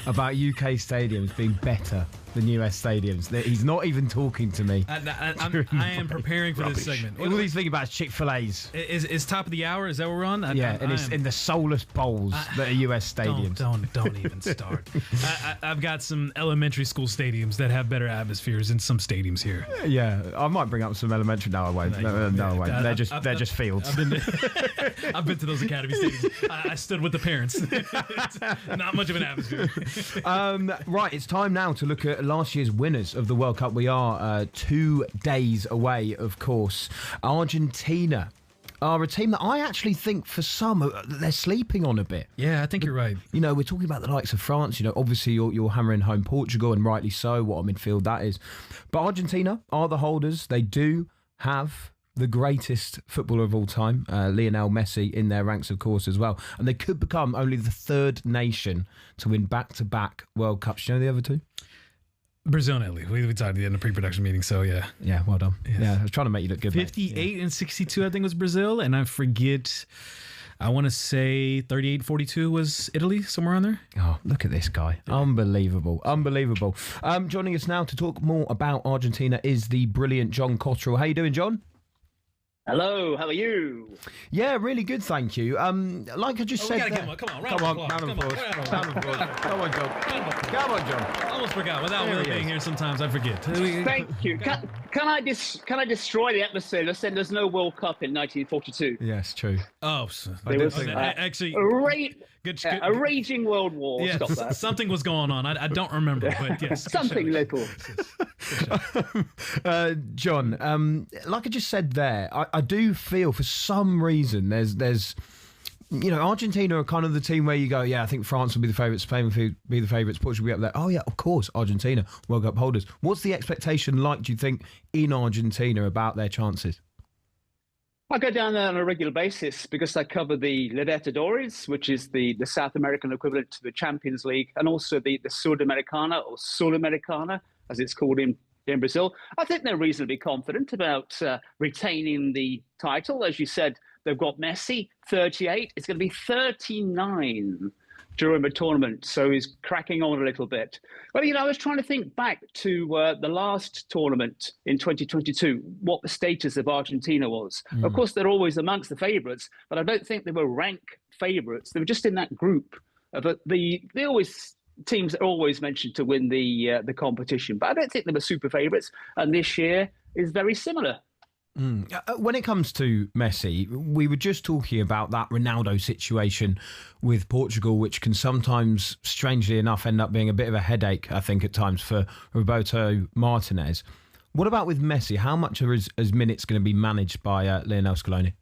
about UK stadiums being better than US stadiums. He's not even talking to me. I am preparing for this segment. All he's thinking about is Chick-fil-A's. Is top of the hour? Is that what we're on? In the soulless bowls that are US stadiums. Don't even start. I've got some elementary school stadiums that have better atmospheres than some stadiums here. Yeah, I might bring up some elementary. No, I won't. No, I won't. They're just fields. I've been to those academy stadiums. I stood with the parents. Not much of an atmosphere. Right, it's time now to look at last year's winners of the World Cup. We are 2 days away, of course. Argentina are a team that I actually think for some they're sleeping on a bit. Yeah, I think you're right. You know, we're talking about the likes of France. You know, obviously you're hammering home Portugal, and rightly so. What a midfield that is. But Argentina are the holders. They do have the greatest footballer of all time, Lionel Messi, in their ranks, of course, as well. And they could become only the third nation to win back-to-back World Cups. Do you know the other two? Brazil and Italy. We talked in the pre-production meeting, so yeah. Yeah, well done. Yes. Yeah, I was trying to make you look good. 58 and 62, I think, was Brazil. And I forget, I want to say 38 42 was Italy, somewhere on there. Oh, look at this guy. Yeah. Unbelievable. Joining us now to talk more about Argentina is the brilliant Jon Cotterill. How you doing, John? Hello, how are you? Yeah, really good, thank you. Like I just said, come on, round of applause. Come on, John. I almost forgot. Without Will being here, sometimes I forget. Thank you. Can I destroy the atmosphere? Let's say there's no World Cup in 1942. Yes, true. Oh, there was actually a raging world war. Yeah, Stop that. Something was going on. I don't remember, but yes, something little. John, like I just said there, I do feel for some reason there's you know, Argentina are kind of the team where you go, yeah, I think France will be the favourites, Spain will be the favourites, Portugal will be up there. Oh yeah, of course, Argentina, World Cup holders. What's the expectation like, do you think, in Argentina about their chances? I go down there on a regular basis because I cover the Libertadores, which is the South American equivalent to the Champions League, and also the Sudamericana, or Sul-Americana, as it's called in Brazil. I think they're reasonably confident about retaining the title. As you said, they've got Messi, 38. It's going to be 39 during the tournament, so he's cracking on a little bit. Well, you know, I was trying to think back to the last tournament in 2022, what the status of Argentina was. Of course, they're always amongst the favourites, but I don't think they were rank favourites. They were just in that group. But they always teams are always mentioned to win the competition, but I don't think they were super favourites. And this year is very similar. When it comes to Messi, we were just talking about that Ronaldo situation with Portugal, which can sometimes, strangely enough, end up being a bit of a headache, I think, at times for Roberto Martinez. What about with Messi? How much are his minutes going to be managed by Lionel Scaloni?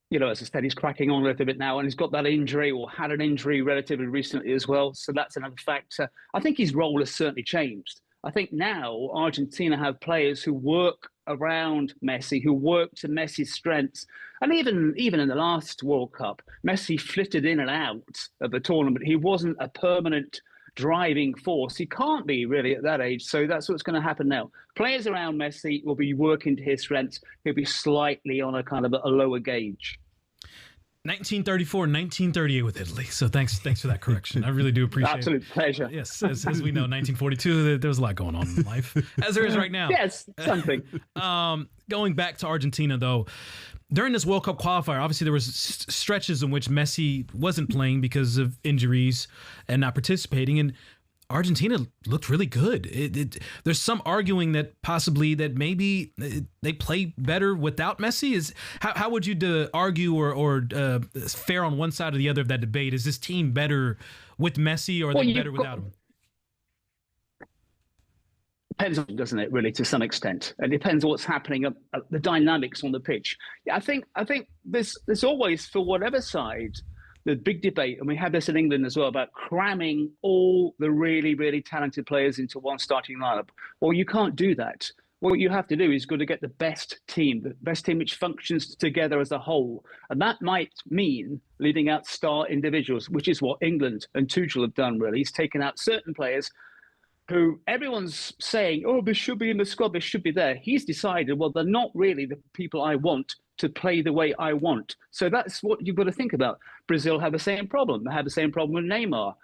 You know, as I said, he's cracking on a little bit now, and he's got that injury, or had an injury relatively recently as well. So that's another factor. I think his role has certainly changed. I think now Argentina have players who work around Messi, who work to Messi's strengths. And even in the last World Cup, Messi flitted in and out of the tournament. He wasn't a permanent driving force. He can't be really at that age. So that's what's going to happen now. Players around Messi will be working to his strengths. He'll be slightly on a kind of a lower gauge. 1934, 1938 with Italy. So thanks for that correction. I really do appreciate it. Absolute pleasure. Yes, as we know, 1942, there was a lot going on in life, as there is right now. Yes, something. Going back to Argentina, though, during this World Cup qualifier, obviously there was stretches in which Messi wasn't playing because of injuries and not participating, and Argentina looked really good. There's some arguing that possibly that maybe they play better without Messi. How would you argue or fare on one side or the other of that debate? Is this team better with Messi, or are they better without him? Depends, doesn't it, really, to some extent? It depends what's happening, the dynamics on the pitch. Yeah, I think there's always, for whatever side the big debate, and we had this in England as well, about cramming all the really, really talented players into one starting lineup. Well, you can't do that. What you have to do is go to get the best team which functions together as a whole. And that might mean leaving out star individuals, which is what England and Tuchel have done, really. He's taken out certain players who everyone's saying, oh, they should be in the squad, they should be there. He's decided, well, they're not really the people I want to play the way I want. So that's what you've got to think about. Brazil had the same problem. They had the same problem with Neymar.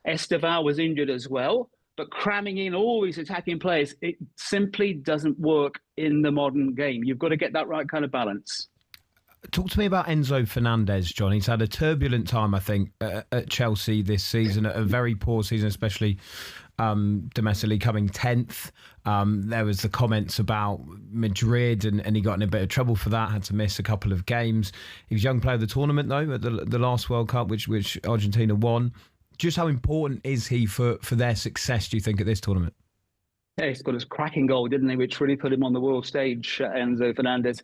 Estevao was injured as well. But cramming in all these attacking players, it simply doesn't work in the modern game. You've got to get that right kind of balance. Talk to me about Enzo Fernandez, John. He's had a turbulent time, I think, at Chelsea this season, a very poor season, especially domestically, coming 10th. There was the comments about Madrid, and he got in a bit of trouble for that, had to miss a couple of games. He was young player of the tournament, though, at the last World Cup, which Argentina won. Just how important is he for their success, do you think, at this tournament? Yeah, he's got his cracking goal, didn't he, which really put him on the world stage, Enzo Fernandez.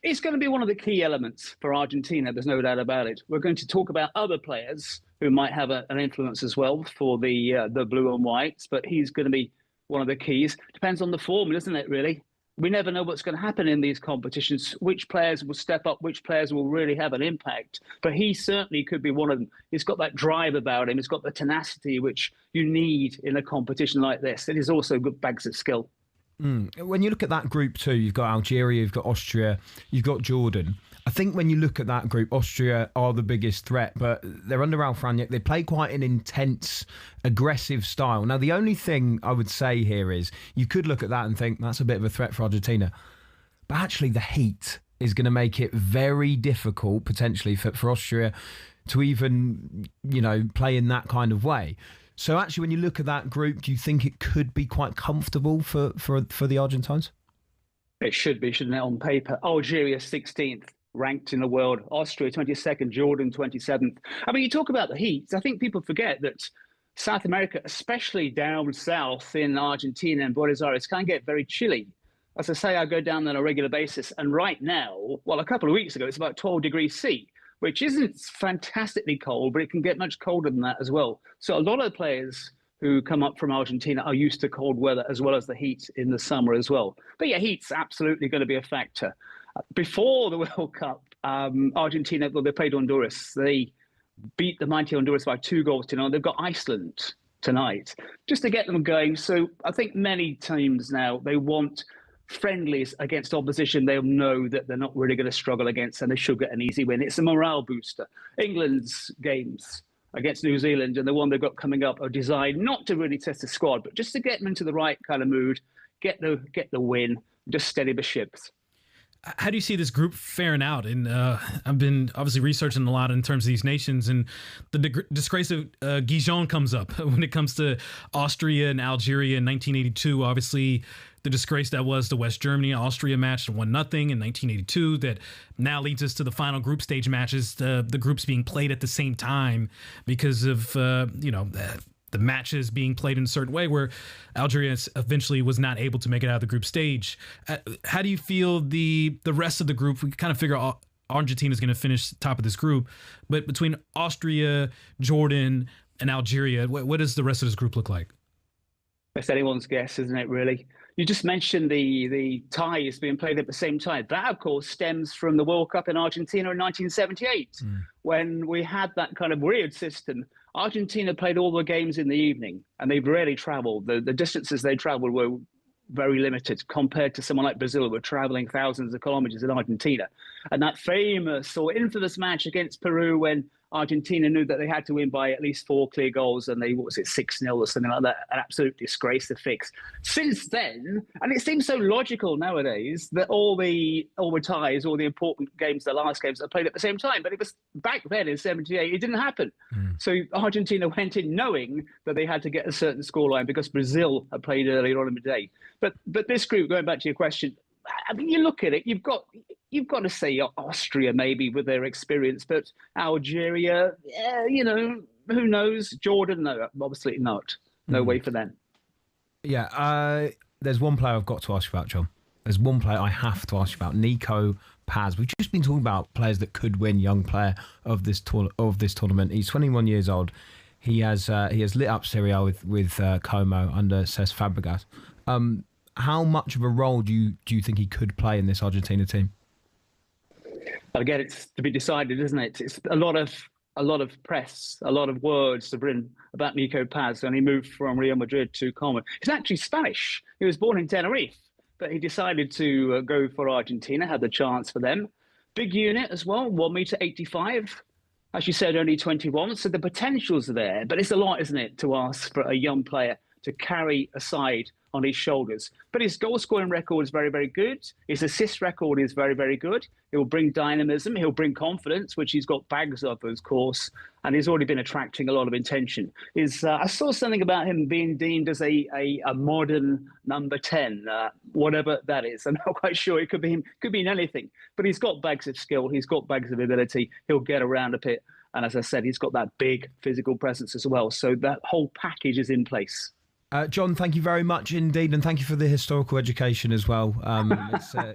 It's going to be one of the key elements for Argentina, there's no doubt about it. We're going to talk about other players who might have an influence as well for the blue and whites, but he's going to be one of the keys. Depends on the form, doesn't it, really? We never know what's going to happen in these competitions, which players will step up, which players will really have an impact. But he certainly could be one of them. He's got that drive about him. He's got the tenacity which you need in a competition like this. And he's also good bags of skill. When you look at that group too, you've got Algeria, you've got Austria, you've got Jordan. I think when you look at that group, Austria are the biggest threat, but they're under Ralf Rangnick. They play quite an intense, aggressive style. Now, the only thing I would say here is you could look at that and think that's a bit of a threat for Argentina. But actually, the heat is going to make it very difficult, potentially, for Austria to even, play in that kind of way. So actually, when you look at that group, do you think it could be quite comfortable for the Argentines? It should be, shouldn't it, on paper? Algeria 16th. Ranked in the world, Austria 22nd, Jordan 27th. I mean, you talk about the heat. I think people forget that South America, especially down south in Argentina and Buenos Aires, can get very chilly. As I say, I go down there on a regular basis. And right now, well, a couple of weeks ago, it's about 12 degrees C, which isn't fantastically cold, but it can get much colder than that as well. So a lot of players who come up from Argentina are used to cold weather as well as the heat in the summer as well. But yeah, heat's absolutely going to be a factor. Before the World Cup, Argentina, well, they played Honduras. They beat the mighty Honduras by 2-0. They've got Iceland tonight just to get them going. So I think many teams now, they want friendlies against opposition they'll know that they're not really going to struggle against, and they should get an easy win. It's a morale booster. England's games against New Zealand and the one they've got coming up are designed not to really test the squad, but just to get them into the right kind of mood, get the win, just steady the ships. How do you see this group faring out? And I've been obviously researching a lot in terms of these nations, and the disgrace of Gijón comes up when it comes to Austria and Algeria in 1982. Obviously, the disgrace that was the West Germany-Austria match, 1-0 in 1982, that now leads us to the final group stage matches, the groups being played at the same time because of, the matches being played in a certain way where Algeria eventually was not able to make it out of the group stage. How do you feel the rest of the group? We kind of figure Argentina is going to finish top of this group, but between Austria, Jordan, and Algeria, what does the rest of this group look like? It's anyone's guess, isn't it, really? You just mentioned the ties being played at the same time. That, of course, stems from the World Cup in Argentina in 1978, when we had that kind of weird system. Argentina played all the games in the evening, and they rarely traveled. The distances they traveled were very limited compared to someone like Brazil, who were traveling thousands of kilometers in Argentina. And that famous or infamous match against Peru, when Argentina knew that they had to win by at least 4 clear goals, and they, 6-0 or something like that, an absolute disgrace to fix. Since then, and it seems so logical nowadays that all the ties, all the important games, the last games are played at the same time, but it was back then in 78, it didn't happen. So Argentina went in knowing that they had to get a certain scoreline because Brazil had played earlier on in the day. But this group, going back to your question, I mean, you look at it, you've got to say Austria maybe with their experience, but Algeria, who knows? Jordan, no, obviously not. No way for them. Yeah, there's one player I've got to ask you about, John. There's one player I have to ask you about, Nico Paz. We've just been talking about players that could win young player of this tournament. He's 21 years old. He has lit up Serie A with Como under Cesc Fabregas. How much of a role do you think he could play in this Argentina team? Again, it's to be decided, isn't it? It's a lot of press, a lot of words have written about Nico Paz, and he moved from Real Madrid to Como. He's actually Spanish. He was born in Tenerife, but he decided to go for Argentina, had the chance for them. Big unit as well, 1.85 meters. As you said, only 21, so the potential's there. But it's a lot, isn't it, to ask for a young player to carry a side on his shoulders. But his goal-scoring record is very, very good. His assist record is very, very good. He'll bring dynamism. He'll bring confidence, which he's got bags of course. And he's already been attracting a lot of attention. I saw something about him being deemed as a modern number 10, whatever that is. I'm not quite sure. It could be in anything. But he's got bags of skill. He's got bags of ability. He'll get around a bit. And as I said, he's got that big physical presence as well. So that whole package is in place. Jon, thank you very much indeed, and thank you for the historical education as well.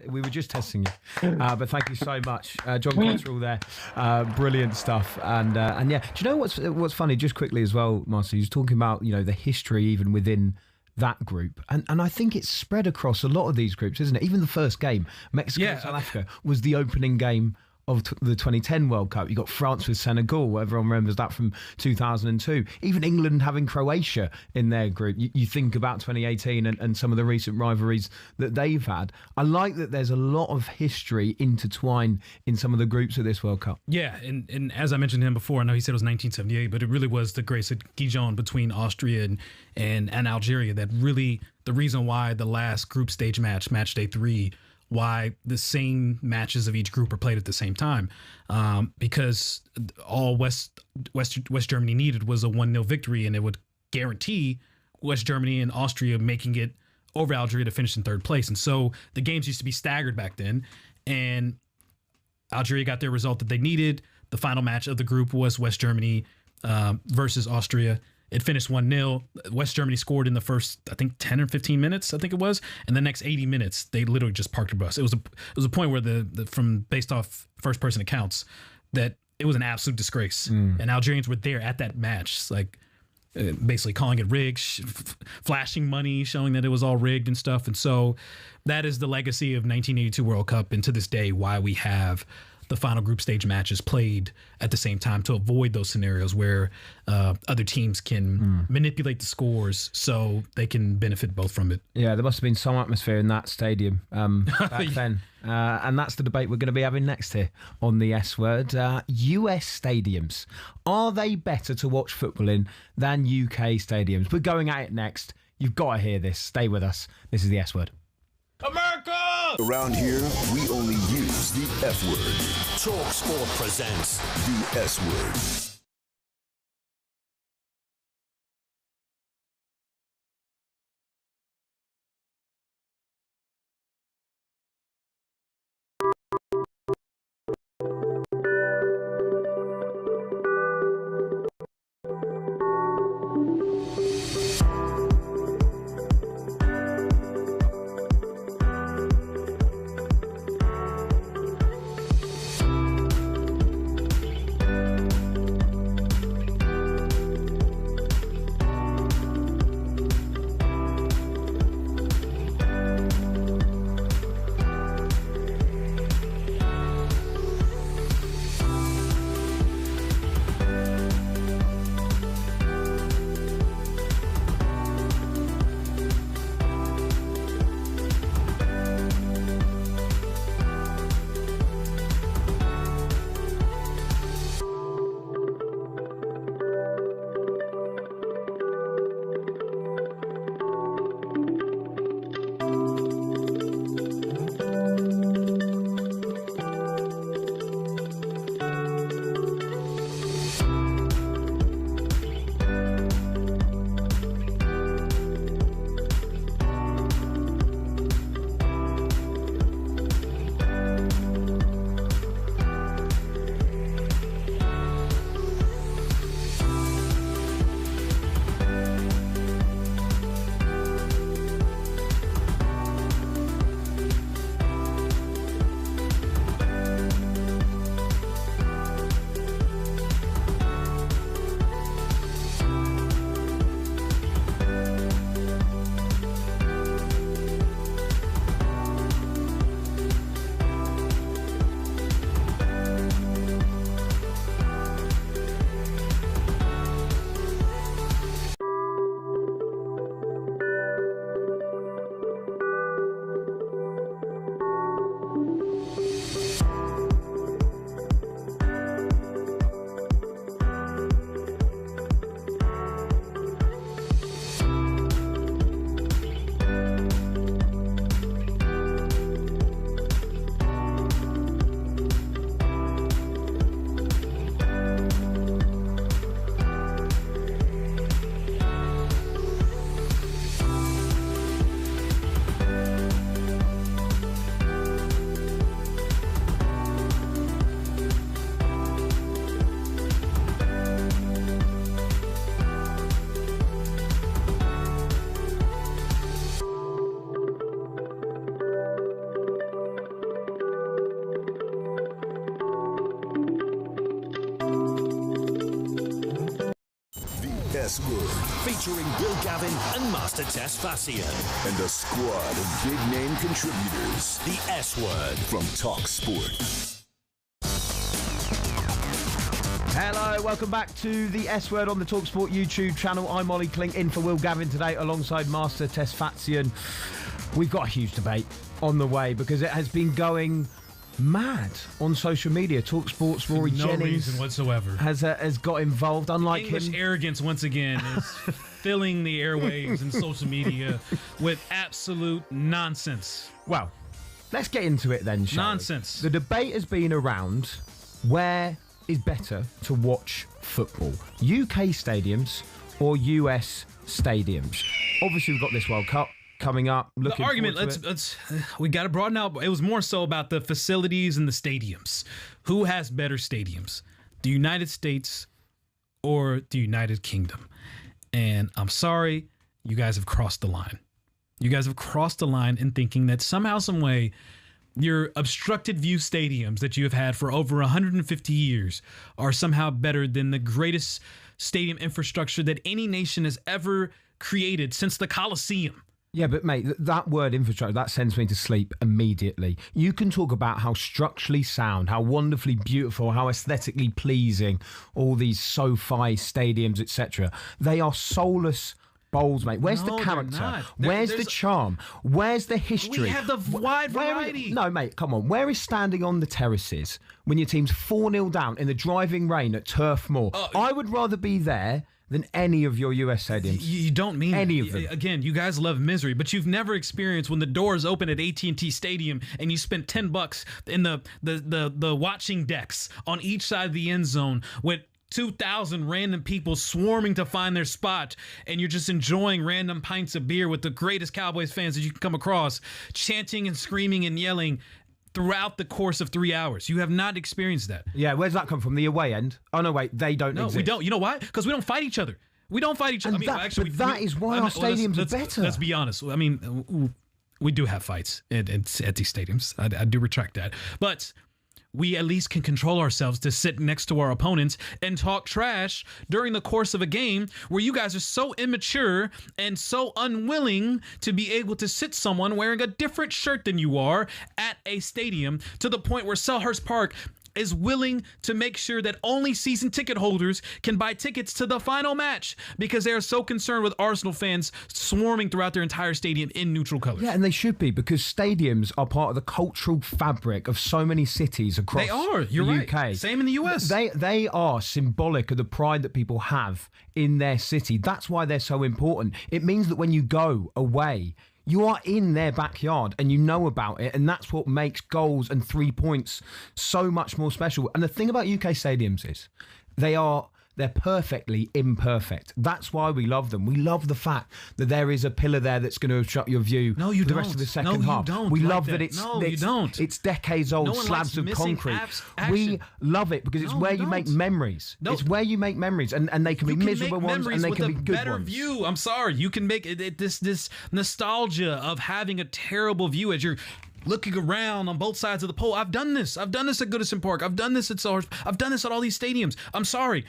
We were just testing you, but thank you so much, Jon Cotterill there. Brilliant stuff, and yeah, do you know what's funny? Just quickly as well, Master, he was talking about the history even within that group, and I think it's spread across a lot of these groups, isn't it? Even the first game, Mexico and South Africa, was the opening game of the 2010 World Cup. You got France with Senegal. Everyone remembers that from 2002. Even England having Croatia in their group. You think about 2018 and some of the recent rivalries that they've had. I like that there's a lot of history intertwined in some of the groups of this World Cup. Yeah, and as I mentioned him before, I know he said it was 1978, but it really was the Grace of Dijon between Austria and Algeria that really, the reason why the last group stage match day 3, why the same matches of each group are played at the same time, because all West Germany needed was a 1-0 victory, and it would guarantee West Germany and Austria making it over Algeria to finish in third place. And so the games used to be staggered back then, and Algeria got their result that they needed. The final match of the group was West Germany versus Austria. It finished 1-0. West Germany scored in the first, I think, 10 or 15 minutes, I think it was. And the next 80 minutes, they literally just parked the bus. It was a point where from based off first person accounts, that it was an absolute disgrace. And Algerians were there at that match, like basically calling it rigged, flashing money, showing that it was all rigged and stuff. And so that is the legacy of 1982 World Cup, and to this day why we have the final group stage matches played at the same time, to avoid those scenarios where other teams can manipulate the scores so they can benefit both from it. Yeah, there must have been some atmosphere in that stadium back then. And that's the debate we're going to be having next here on the S Word. US stadiums. Are they better to watch football in than UK stadiums? We're going at it next. You've got to hear this. Stay with us. This is the S Word. America! Around here, we only use the F word. talkSPORT presents The S word. S Word. Featuring Will Gavin and Master Tesfatsion. And a squad of big-name contributors. The S Word. From talkSPORT. Hello, welcome back to the S Word on the talkSPORT YouTube channel. I'm Olly Clink in for Will Gavin today alongside Master Tesfatsion. We've got a huge debate on the way because it has been going mad on social media. talkSPORT's Rory no Jennings reason whatsoever has got involved. Unlike English him, arrogance once again is filling the airwaves and social media with absolute nonsense. well, let's get into it then, shall we? Nonsense. The debate has been around where is better to watch football, UK stadiums or US stadiums. Obviously, we've got this World Cup coming up. The argument, we got to broaden out. It was more so about the facilities and the stadiums. Who has better stadiums, the United States or the United Kingdom? And I'm sorry, you guys have crossed the line. You guys have crossed the line in thinking that somehow, some way, your obstructed view stadiums that you have had for over 150 years are somehow better than the greatest stadium infrastructure that any nation has ever created since the Colosseum. Yeah, but mate, that word infrastructure, that sends me to sleep immediately. You can talk about how structurally sound, how wonderfully beautiful, how aesthetically pleasing all these SoFi stadiums, etc. They are soulless bowls, mate. Where's the character? Where's the charm? Where's the history? We have the wide variety. No, mate, come on. Where is standing on the terraces when your team's 4-0 down in the driving rain at Turf Moor? I would rather be there than any of your US stadiums. You don't mean any of them. Again, you guys love misery, but you've never experienced when the doors open at AT&T Stadium and you spent $10 in the watching decks on each side of the end zone with 2,000 random people swarming to find their spot, and you're just enjoying random pints of beer with the greatest Cowboys fans that you can come across, chanting and screaming and yelling throughout the course of 3 hours. You have not experienced that. Yeah, where's that come from? The away end? Oh, no, wait, they don't exist. No, we don't. You know why? Because we don't fight each other. We don't fight each other. That is why our stadiums are better. Let's be honest. I mean, we do have fights at these stadiums. I do retract that. But we at least can control ourselves to sit next to our opponents and talk trash during the course of a game where you guys are so immature and so unwilling to be able to sit someone wearing a different shirt than you are at a stadium, to the point where Selhurst Park is willing to make sure that only season ticket holders can buy tickets to the final match because they are so concerned with Arsenal fans swarming throughout their entire stadium in neutral colors. Yeah, and they should be, because stadiums are part of the cultural fabric of so many cities across the UK. They are, you're right. Same in the US. They are symbolic of the pride that people have in their city. That's why they're so important. It means that when you go away, you are in their backyard and you know about it, and that's what makes goals and 3 points so much more special. And the thing about UK stadiums is they're perfectly imperfect. That's why we love them. We love the fact that there is a pillar there that's going to obstruct your view for the rest of the second half. We love that it's decades old slabs of concrete. We love it because it's where you make memories. It's where you make memories, and they can be miserable ones and they can be good better ones. View. I'm sorry. You can make this nostalgia of having a terrible view as you're looking around on both sides of the pole. I've done this at Goodison Park. I've done this at Selhurst. I've done this at all these stadiums. I'm sorry.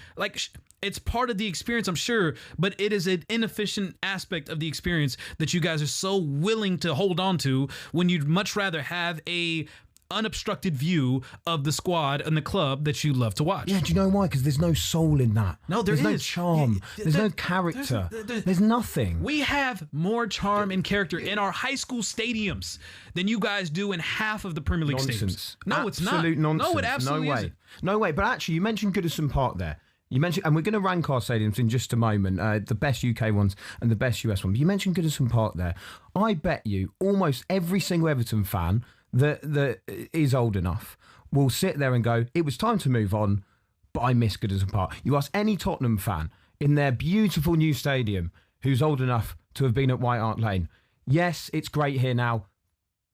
It's part of the experience, I'm sure, but it is an inefficient aspect of the experience that you guys are so willing to hold on to when you'd much rather have a unobstructed view of the squad and the club that you love to watch. Yeah, do you know why? Because there's no soul in that. No, there's no charm. There's no character. There's nothing. We have more charm and character in our high school stadiums than you guys do in half of the Premier League stadiums. No, it's not. Absolute nonsense. No, it absolutely isn't. No way. But actually, you mentioned Goodison Park there. You mentioned, and we're going to rank our stadiums in just a moment, the best UK ones and the best US ones. You mentioned Goodison Park there. I bet you almost every single Everton fan that is old enough will sit there and go, it was time to move on, but I miss Goodison Park. You ask any Tottenham fan in their beautiful new stadium who's old enough to have been at White Hart Lane, yes, it's great here now,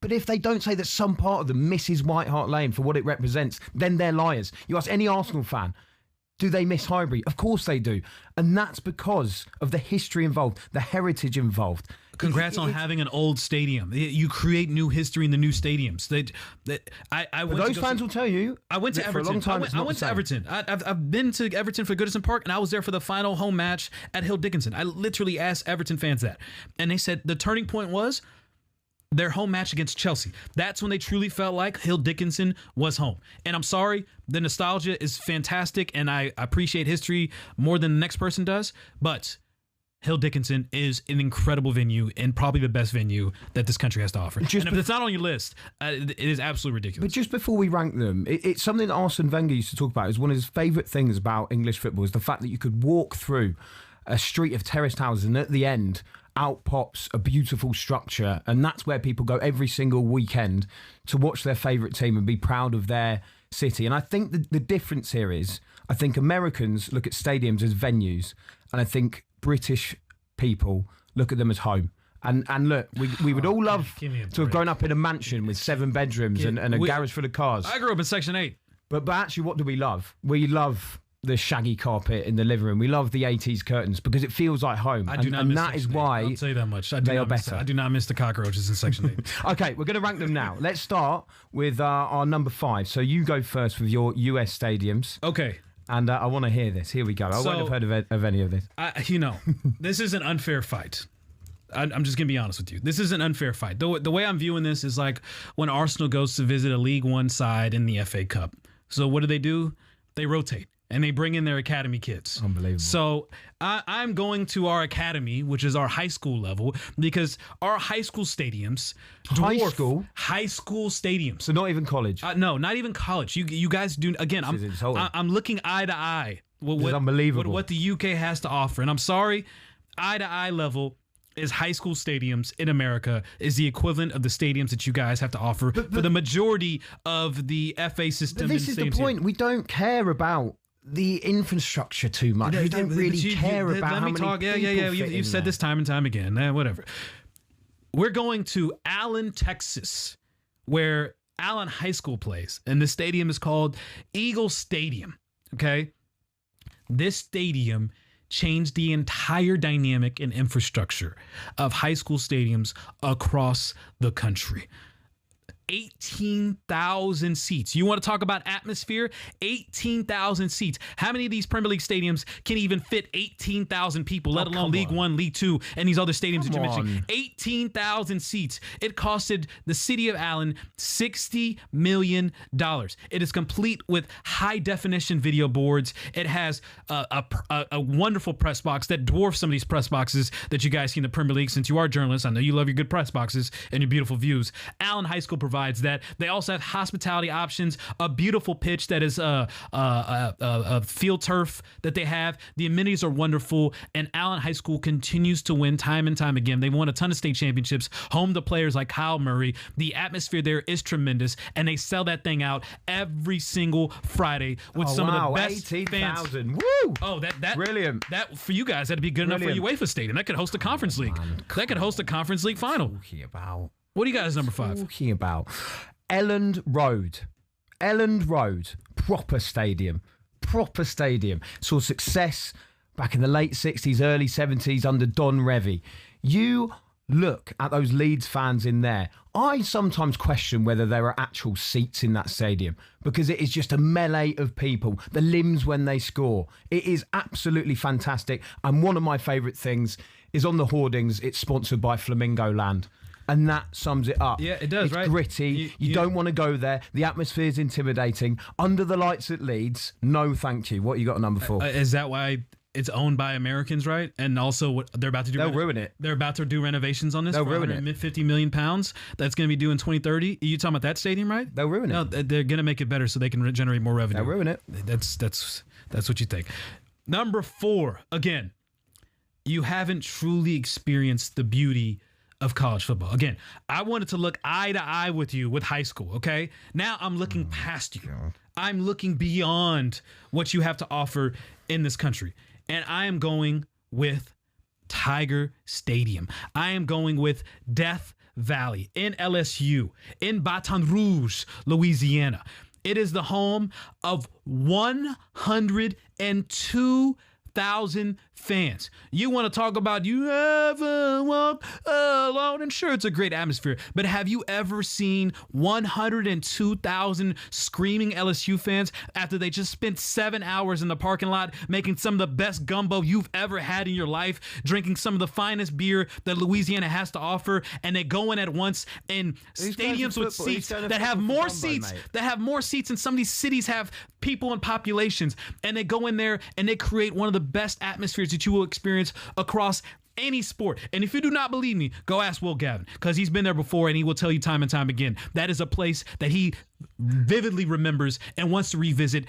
but if they don't say that some part of them misses White Hart Lane for what it represents, then they're liars. You ask any Arsenal fan, Do they miss Highbury? Of course they do. And that's because of the history involved, the heritage involved. Congrats on having an old stadium. You create new history in the new stadiums. Those fans will tell you. I went to Everton. For a long time, I went to Everton. I've been to Everton for Goodison Park, and I was there for the final home match at Hill Dickinson. I literally asked Everton fans that, and they said the turning point was their home match against Chelsea. That's when they truly felt like Hill Dickinson was home. And I'm sorry, the nostalgia is fantastic, and I appreciate history more than the next person does, but Hill Dickinson is an incredible venue and probably the best venue that this country has to offer. And if it's not on your list, it is absolutely ridiculous. But just before we rank them, it's something that Arsene Wenger used to talk about. It's one of his favourite things about English football is the fact that you could walk through a street of terraced houses and at the end out pops a beautiful structure, and that's where people go every single weekend to watch their favourite team and be proud of their city. And I think the difference here is, I think Americans look at stadiums as venues, and I think British people look at them as home. And look, we would all love to have grown up in a mansion with 7 bedrooms and a garage full of cars. I grew up in Section 8. But actually, what do we love? We love the shaggy carpet in the living room. We love the 80s curtains because it feels like home. I do not miss that is why I'll tell you that much. they are better. I do not miss the cockroaches in Section 8. Okay, we're going to rank them now. Let's start with our number 5. So you go first with your US stadiums. Okay. And I want to hear this. Here we go. I won't have heard of any of this. This is an unfair fight. I'm just going to be honest with you. This is an unfair fight. The way I'm viewing this is like when Arsenal goes to visit a League One side in the FA Cup. So what do? They rotate. And they bring in their academy kids. Unbelievable. So I'm going to our academy, which is our high school level, because our high school stadiums dwarf high school stadiums. So not even college? No, not even college. You guys do. Again, I'm looking eye to eye with unbelievable. what the UK has to offer. And I'm sorry, eye to eye level is high school stadiums in America is the equivalent of the stadiums that you guys have to offer for the majority of the FA system. But this is the point. We don't care about the infrastructure too much. We don't really care about how many people You've said this time and time again. Whatever. We're going to Allen, Texas, where Allen High School plays, and the stadium is called Eagle Stadium. Okay? This stadium changed the entire dynamic and infrastructure of high school stadiums across the country. 18,000 seats. You want to talk about atmosphere? 18,000 seats. How many of these Premier League stadiums can even fit 18,000 people, let alone League One, League Two, and these other stadiums that you're mentioning? 18,000 seats. It costed the city of Allen $60 million. It is complete with high-definition video boards. It has a wonderful press box that dwarfs some of these press boxes that you guys see in the Premier League. Since you are journalists, I know you love your good press boxes and your beautiful views. Allen High School provides that. They also have hospitality options, a beautiful pitch that is a field turf that they have. The amenities are wonderful, and Allen High School continues to win time and time again. They won a ton of state championships, home to players like Kyle Murray. The atmosphere there is tremendous, and they sell that thing out every single Friday with some of the best 18,000. fans. Woo! Oh, that brilliant. That for you guys, that'd be good enough for UEFA Stadium. That could host a conference league. That could host a conference league final. What do you got as number 5? Talking about Elland Road. Proper stadium. Saw success back in the late 60s, early 70s under Don Revie. You look at those Leeds fans in there. I sometimes question whether there are actual seats in that stadium because it is just a melee of people, the limbs when they score. It is absolutely fantastic. And one of my favourite things is on the hoardings, it's sponsored by Flamingo Land. And that sums it up. Yeah, it does, it's right? It's gritty. You don't want to go there. The atmosphere is intimidating. Under the lights at Leeds, no thank you. What you got at number 4? Is that why it's owned by Americans, right? And also what they're about to do. They'll ruin it. They're about to do renovations on this. They'll for ruin it. £150 million. That's going to be due in 2030. You talking about that stadium, right? They'll ruin it. No, they're going to make it better so they can generate more revenue. They'll ruin it. That's what you think. Number 4, again, you haven't truly experienced the beauty of college football. Again, I wanted to look eye to eye with you with high school, okay? Now I'm looking past you. I'm looking beyond what you have to offer in this country. And I am going with Tiger Stadium. I am going with Death Valley in LSU, in Baton Rouge, Louisiana. It is the home of 102,000 fans. You want to talk about you ever walk alone? And sure, it's a great atmosphere, but have you ever seen 102,000 screaming LSU fans after they just spent 7 hours in the parking lot making some of the best gumbo you've ever had in your life, drinking some of the finest beer that Louisiana has to offer, and they go in at once in stadiums with seats that have more seats, and some of these cities have people and populations, and they go in there and they create one of the best atmospheres that you will experience across any sport. And if you do not believe me, go ask Will Gavin, because he's been there before and he will tell you time and time again. That is a place that he vividly remembers and wants to revisit.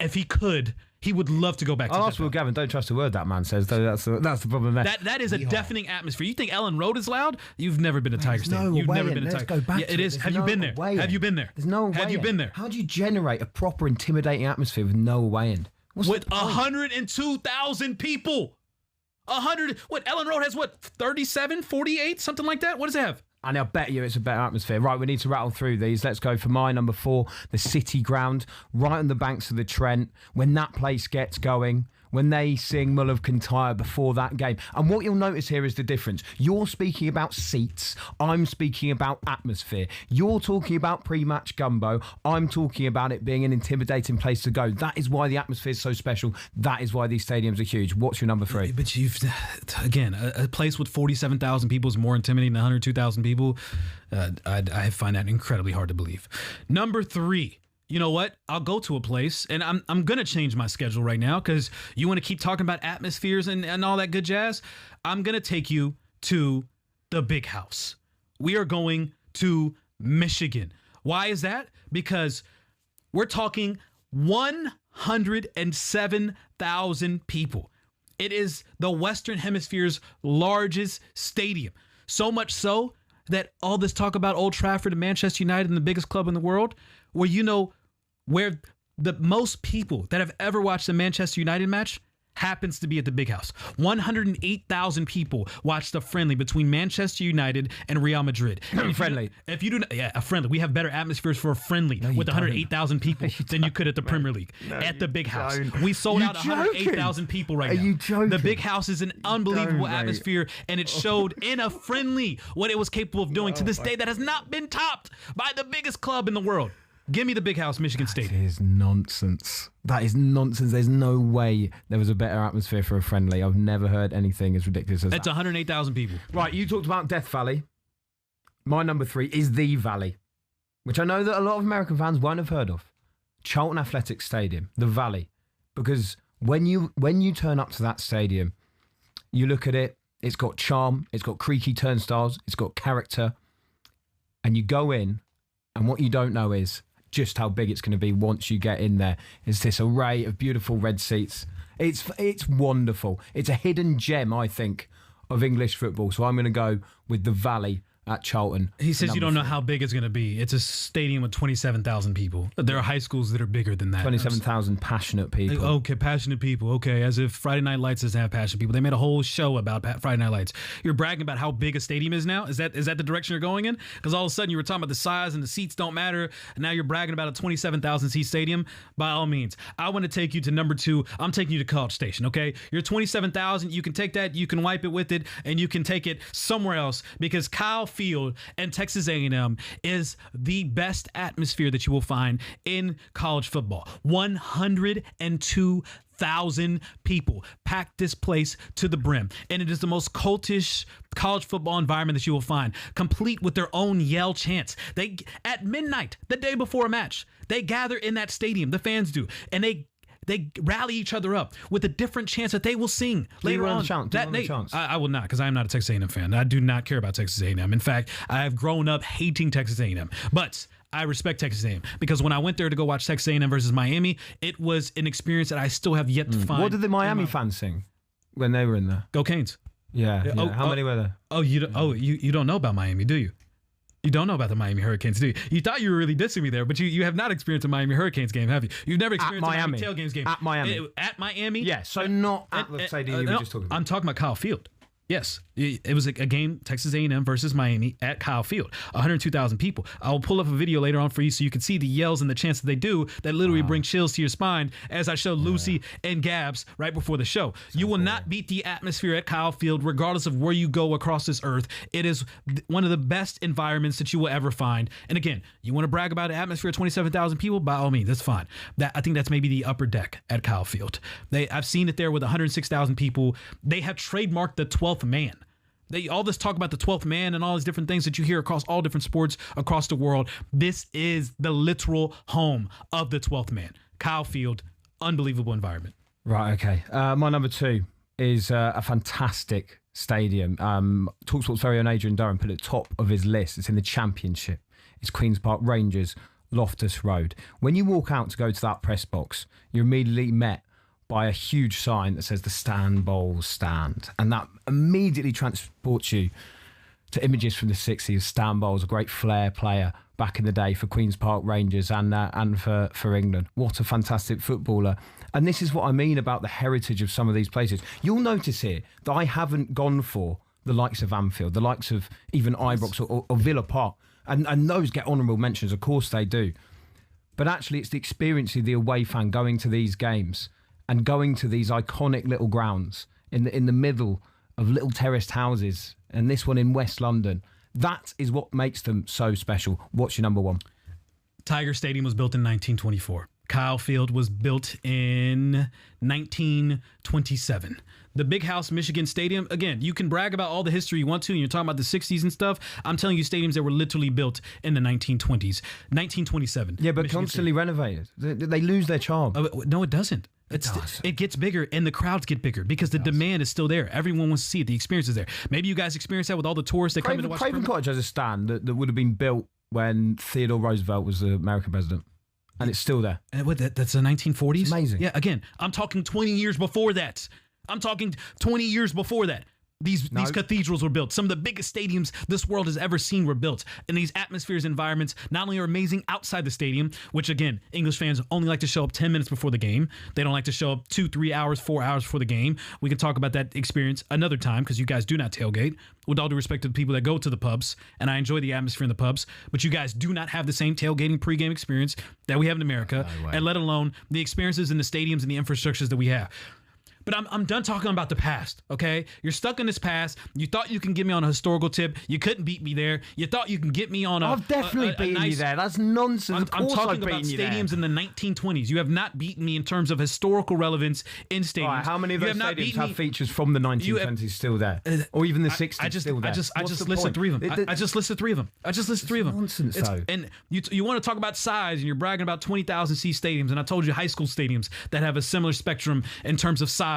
If he could, he would love to go back to I'll ask Will Gavin. Don't trust a word that man says, though. That's the problem there. That is a deafening atmosphere. You think Ellen Road is loud? You've never been to Tiger Stadium. You've never been to Tiger. Go back yeah, it is. Have you been there? Have you been there? There's no way. Have you been there? How do you generate a proper intimidating atmosphere with no way in? With 102,000 people. 100. What, Ellen Road has what, 37, 48, something like that? What does it have? And I'll bet you it's a better atmosphere. Right, we need to rattle through these. Let's go for my number 4, the City Ground, right on the banks of the Trent. When that place gets going, when they sing Mull of Kintyre before that game. And what you'll notice here is the difference. You're speaking about seats. I'm speaking about atmosphere. You're talking about pre-match gumbo. I'm talking about it being an intimidating place to go. That is why the atmosphere is so special. That is why these stadiums are huge. What's your number 3? But again, a place with 47,000 people is more intimidating than 102,000 people. I find that incredibly hard to believe. Number 3. You know what? I'll go to a place, and I'm going to change my schedule right now because you want to keep talking about atmospheres and all that good jazz. I'm going to take you to the Big House. We are going to Michigan. Why is that? Because we're talking 107,000 people. It is the Western Hemisphere's largest stadium. So much so that all this talk about Old Trafford and Manchester United and the biggest club in the world, where where the most people that have ever watched a Manchester United match happens to be at the Big House. 108,000 people watched a friendly between Manchester United and Real Madrid. A friendly. If you do not, a friendly. We have better atmospheres for a friendly with 108,000 people than you could at the Premier League. At the Big House. We sold out 108,000 people right now. Are you joking? The Big House is an unbelievable atmosphere, and it showed in a friendly what it was capable of doing to this day that has not been topped by the biggest club in the world. Give me the Big House, Michigan State. That is nonsense. That is nonsense. There's no way there was a better atmosphere for a friendly. I've never heard anything as ridiculous as that. It's 108,000 people. Right, you talked about Death Valley. My number 3 is the Valley, which I know that a lot of American fans won't have heard of. Charlton Athletic Stadium, the Valley. Because when you turn up to that stadium, you look at it, it's got charm, it's got creaky turnstiles, it's got character, and you go in, and what you don't know is just how big it's going to be once you get in there. It's this array of beautiful red seats. It's wonderful. It's a hidden gem, I think, of English football. So I'm going to go with the Valley at Charlton. He says you don't know how big it's going to be. It's a stadium with 27,000 people. There are high schools that are bigger than that. 27,000 passionate people. Okay, passionate people. Okay, as if Friday Night Lights doesn't have passionate people. They made a whole show about Friday Night Lights. You're bragging about how big a stadium is now? Is that the direction you're going in? Because all of a sudden you were talking about the size and the seats don't matter, and now you're bragging about a 27,000 seat stadium? By all means. I want to take you to number 2. I'm taking you to College Station, okay? You're 27,000. You can take that, you can wipe it with it, and you can take it somewhere else, because Kyle Field and Texas A&M is the best atmosphere that you will find in college football. 102,000 people packed this place to the brim, and it is the most cultish college football environment that you will find, complete with their own yell chants. They, at midnight, the day before a match, they gather in that stadium, the fans do, and they rally each other up with a different chants that they will sing later on. I will not, because I am not a Texas A&M fan. I do not care about Texas A&M. In fact, I have grown up hating Texas A&M. But I respect Texas A&M, because when I went there to go watch Texas A&M versus Miami, it was an experience that I still have yet to find. What did the Miami fans sing when they were in there? Go Canes. Yeah. How many were there? You don't know about Miami, do you? You don't know about the Miami Hurricanes, do you? You thought you were really dissing me there, but you have not experienced a Miami Hurricanes game, have you? You've never experienced a Miami Tailgames game. At Miami. At Miami? Yeah, so not at the stadium you were just talking about. I'm talking about Kyle Field. Yes, it was a game, Texas A&M versus Miami at Kyle Field, 102,000 people. I'll pull up a video later on for you so you can see the yells and the chants that they do that literally bring chills to your spine, as I showed Lucy and Gabs right before the show. You will not beat the atmosphere at Kyle Field regardless of where you go across this earth. It is one of the best environments that you will ever find. And again, you want to brag about an atmosphere of 27,000 people? By all means, that's fine. I think that's maybe the upper deck at Kyle Field. I've seen it there with 106,000 people. They have trademarked the 12th man. All this talk about the 12th man and all these different things that you hear across all different sports across the world. This is the literal home of the 12th man. Kyle Field, unbelievable environment. Right, okay. My number 2 is a fantastic stadium. talkSPORT's very own Adrian Durham put it at the top of his list. It's in the Championship. It's Queen's Park Rangers, Loftus Road. When you walk out to go to that press box, you're immediately met by a huge sign that says the Stan Bowles stand. And that immediately transports you to images from the 60s. Stan Bowles, a great flair player back in the day for Queen's Park Rangers and for England. What a fantastic footballer. And this is what I mean about the heritage of some of these places. You'll notice here that I haven't gone for the likes of Anfield, the likes of even Ibrox or Villa Park. And those get honourable mentions, of course they do. But actually it's the experience of the away fan going to these games and going to these iconic little grounds in the middle of little terraced houses, and this one in West London. That is what makes them so special. What's your number 1? Tiger Stadium was built in 1924. Kyle Field was built in 1927. The Big House Michigan Stadium, again, you can brag about all the history you want to, and you're talking about the 60s and stuff. I'm telling you stadiums that were literally built in the 1920s. 1927. Yeah, but Michigan constantly renovated. They lose their charm. No, it doesn't. It gets bigger and the crowds get bigger because the demand is still there. Everyone wants to see it. The experience is there. Maybe you guys experience that with all the tourists that come in to watch. Craven Cottage has a stand that would have been built when Theodore Roosevelt was the American president. And it's still there. And that's the 1940s? It's amazing. Yeah, again, I'm talking 20 years before that. These cathedrals were built. Some of the biggest stadiums this world has ever seen were built. And these atmospheres, environments, not only are amazing outside the stadium, which again, English fans only like to show up 10 minutes before the game. They don't like to show up 2, 3 hours, 4 hours before the game. We can talk about that experience another time because you guys do not tailgate. With all due respect to the people that go to the pubs, and I enjoy the atmosphere in the pubs, but you guys do not have the same tailgating pregame experience that we have in America, and let alone the experiences in the stadiums and the infrastructures that we have. But I'm done talking about the past, okay? You're stuck in this past. You thought you can get me on a historical tip. You couldn't beat me there. You thought you can get me on I've definitely beaten you there. That's nonsense. I'm talking about stadiums in the 1920s. You have not beaten me in terms of historical relevance in stadiums. Right, how many of those stadiums have features from the 1920s still there? Or even the 60s still there? I just listed 3 of them. I just listed 3 of them. Nonsense, though. And you want to talk about size, and you're bragging about 20,000 seat stadiums, and I told you high school stadiums that have a similar spectrum in terms of size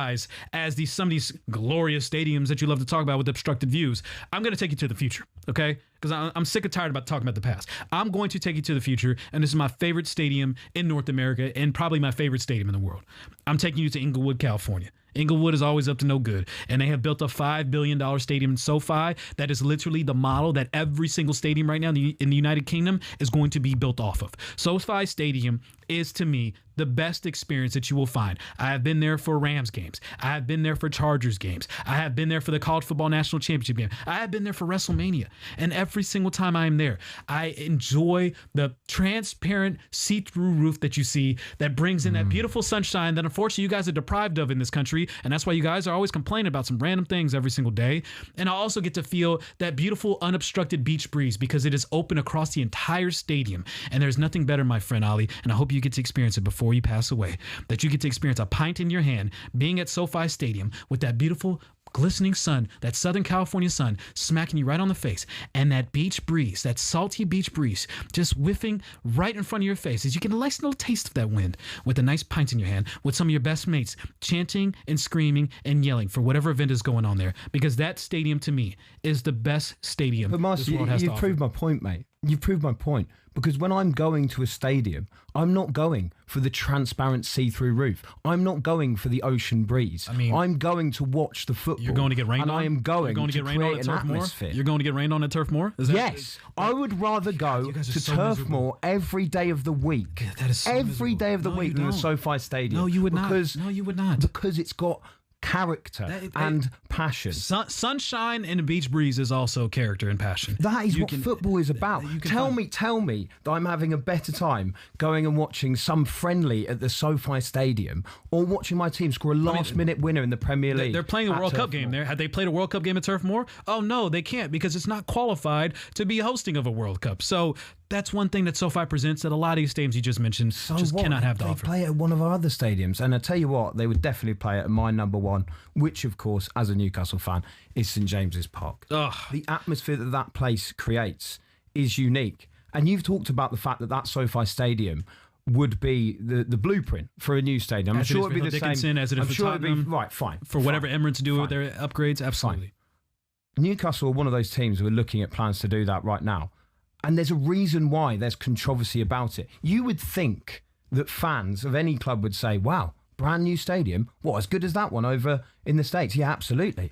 as some of these glorious stadiums that you love to talk about with obstructed views. I'm going to take you to the future, okay? Because I'm sick and tired about talking about the past. I'm going to take you to the future, and this is my favorite stadium in North America and probably my favorite stadium in the world. I'm taking you to Inglewood, California. Inglewood is always up to no good, and they have built a $5 billion stadium in SoFi that is literally the model that every single stadium right now in the United Kingdom is going to be built off of. SoFi Stadium is, to me, the best experience that you will find. I have been there for Rams games. I have been there for Chargers games. I have been there for the College Football National Championship game. I have been there for WrestleMania. And every single time I am there, I enjoy the transparent see-through roof that you see that brings in that beautiful sunshine that unfortunately you guys are deprived of in this country. And that's why you guys are always complaining about some random things every single day. And I also get to feel that beautiful unobstructed beach breeze because it is open across the entire stadium. And there's nothing better, my friend Olly, and I hope you get to experience it before you pass away, that you get to experience a pint in your hand, being at SoFi Stadium with that beautiful glistening sun, that Southern California sun smacking you right on the face, and that beach breeze, that salty beach breeze just whiffing right in front of your face as you get a nice little taste of that wind with a nice pint in your hand with some of your best mates chanting and screaming and yelling for whatever event is going on there, because that stadium to me is the best stadium this world has to offer. You've proved my point, mate. You've proved my point. Because when I'm going to a stadium, I'm not going for the transparent see-through roof. I'm not going for the ocean breeze. I'm going to watch the football. You're going to get rained on? And I am going to create an atmosphere. You're going to get rained on at Turf Moor? Yes. I would rather go to Turf Moor every day of the week. That is so every day of the week than the SoFi Stadium. No, you would not. No, you would not. Because it's got character and passion. Sunshine and a beach breeze is also character and passion. That is what football is about. Tell me that I'm having a better time going and watching some friendly at the SoFi Stadium or watching my team score a last-minute winner in the Premier League. They're playing a World Cup game there. Had they played a World Cup game at Turf Moor? Oh, no, they can't because it's not qualified to be hosting of a World Cup. So that's one thing that SoFi presents that a lot of these stadiums you just mentioned cannot have to offer. They play at one of our other stadiums. And I tell you what, they would definitely play it at my number one, which, of course, as a Newcastle fan, is St James's Park. Ugh. The atmosphere that place creates is unique. And you've talked about the fact that SoFi Stadium would be the blueprint for a new stadium. I'm sure it would be the same. As it is for Tottenham. Right, fine. For whatever Emirates do with their upgrades, absolutely. Fine. Newcastle are one of those teams who are looking at plans to do that right now. And there's a reason why there's controversy about it. You would think that fans of any club would say, wow, brand new stadium? What, as good as that one over in the States? Yeah, absolutely.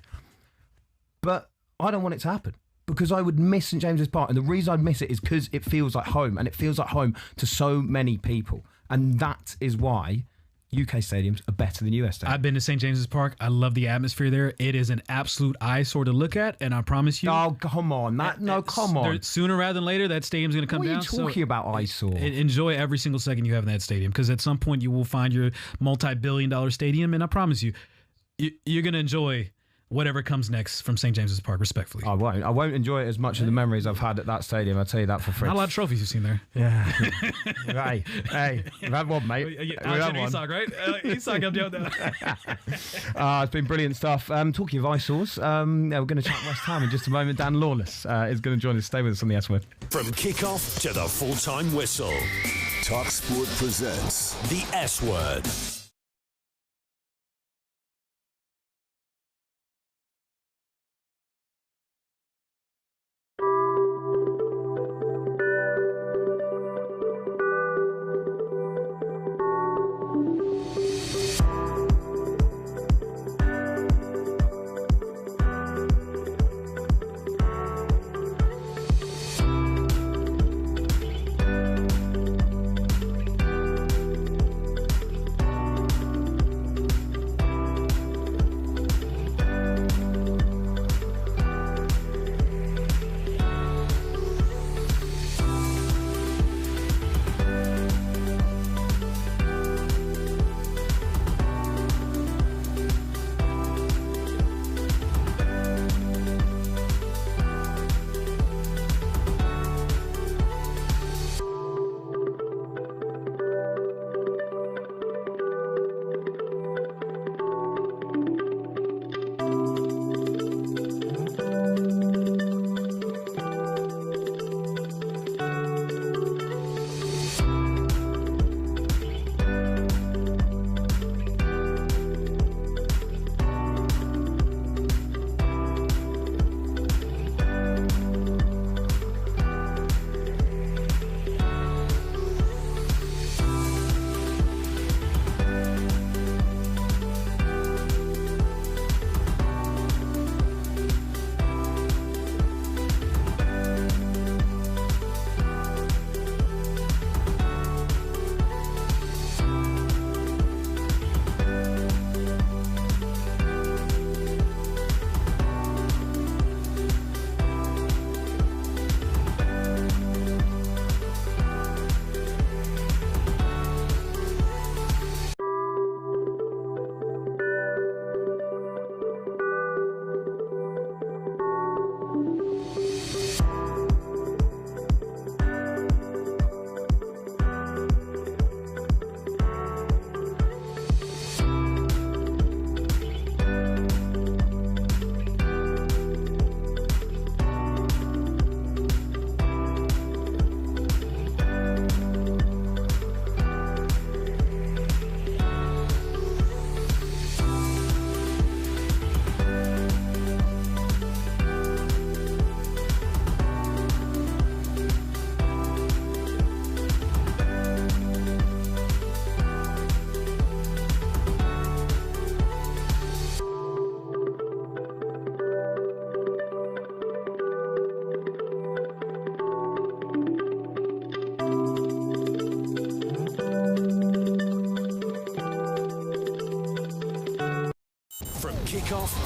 But I don't want it to happen because I would miss St James's Park. And the reason I'd miss it is because it feels like home, and it feels like home to so many people. And that is why UK stadiums are better than US stadiums. I've been to St. James's Park. I love the atmosphere there. It is an absolute eyesore to look at, and I promise you. Oh, come on. Come on. Sooner rather than later, that stadium's going to come down. What are you talking about, eyesore? Enjoy every single second you have in that stadium, because at some point you will find your multi-billion-dollar stadium, and I promise you, you're going to enjoy whatever comes next from St. James's Park, respectfully. I won't enjoy it as much of the memories I've had at that stadium, I'll tell you that for free. Not a lot of trophies you've seen there. Yeah. hey, we've had one, mate. We've had one. Isak, right? Isak up down. It's been brilliant stuff. Talking of eyesores, we're going to chat West Ham in just a moment. Dan Lawless is going to join us. Stay with us on the S Word. From kickoff to the full-time whistle, talkSPORT presents the S Word.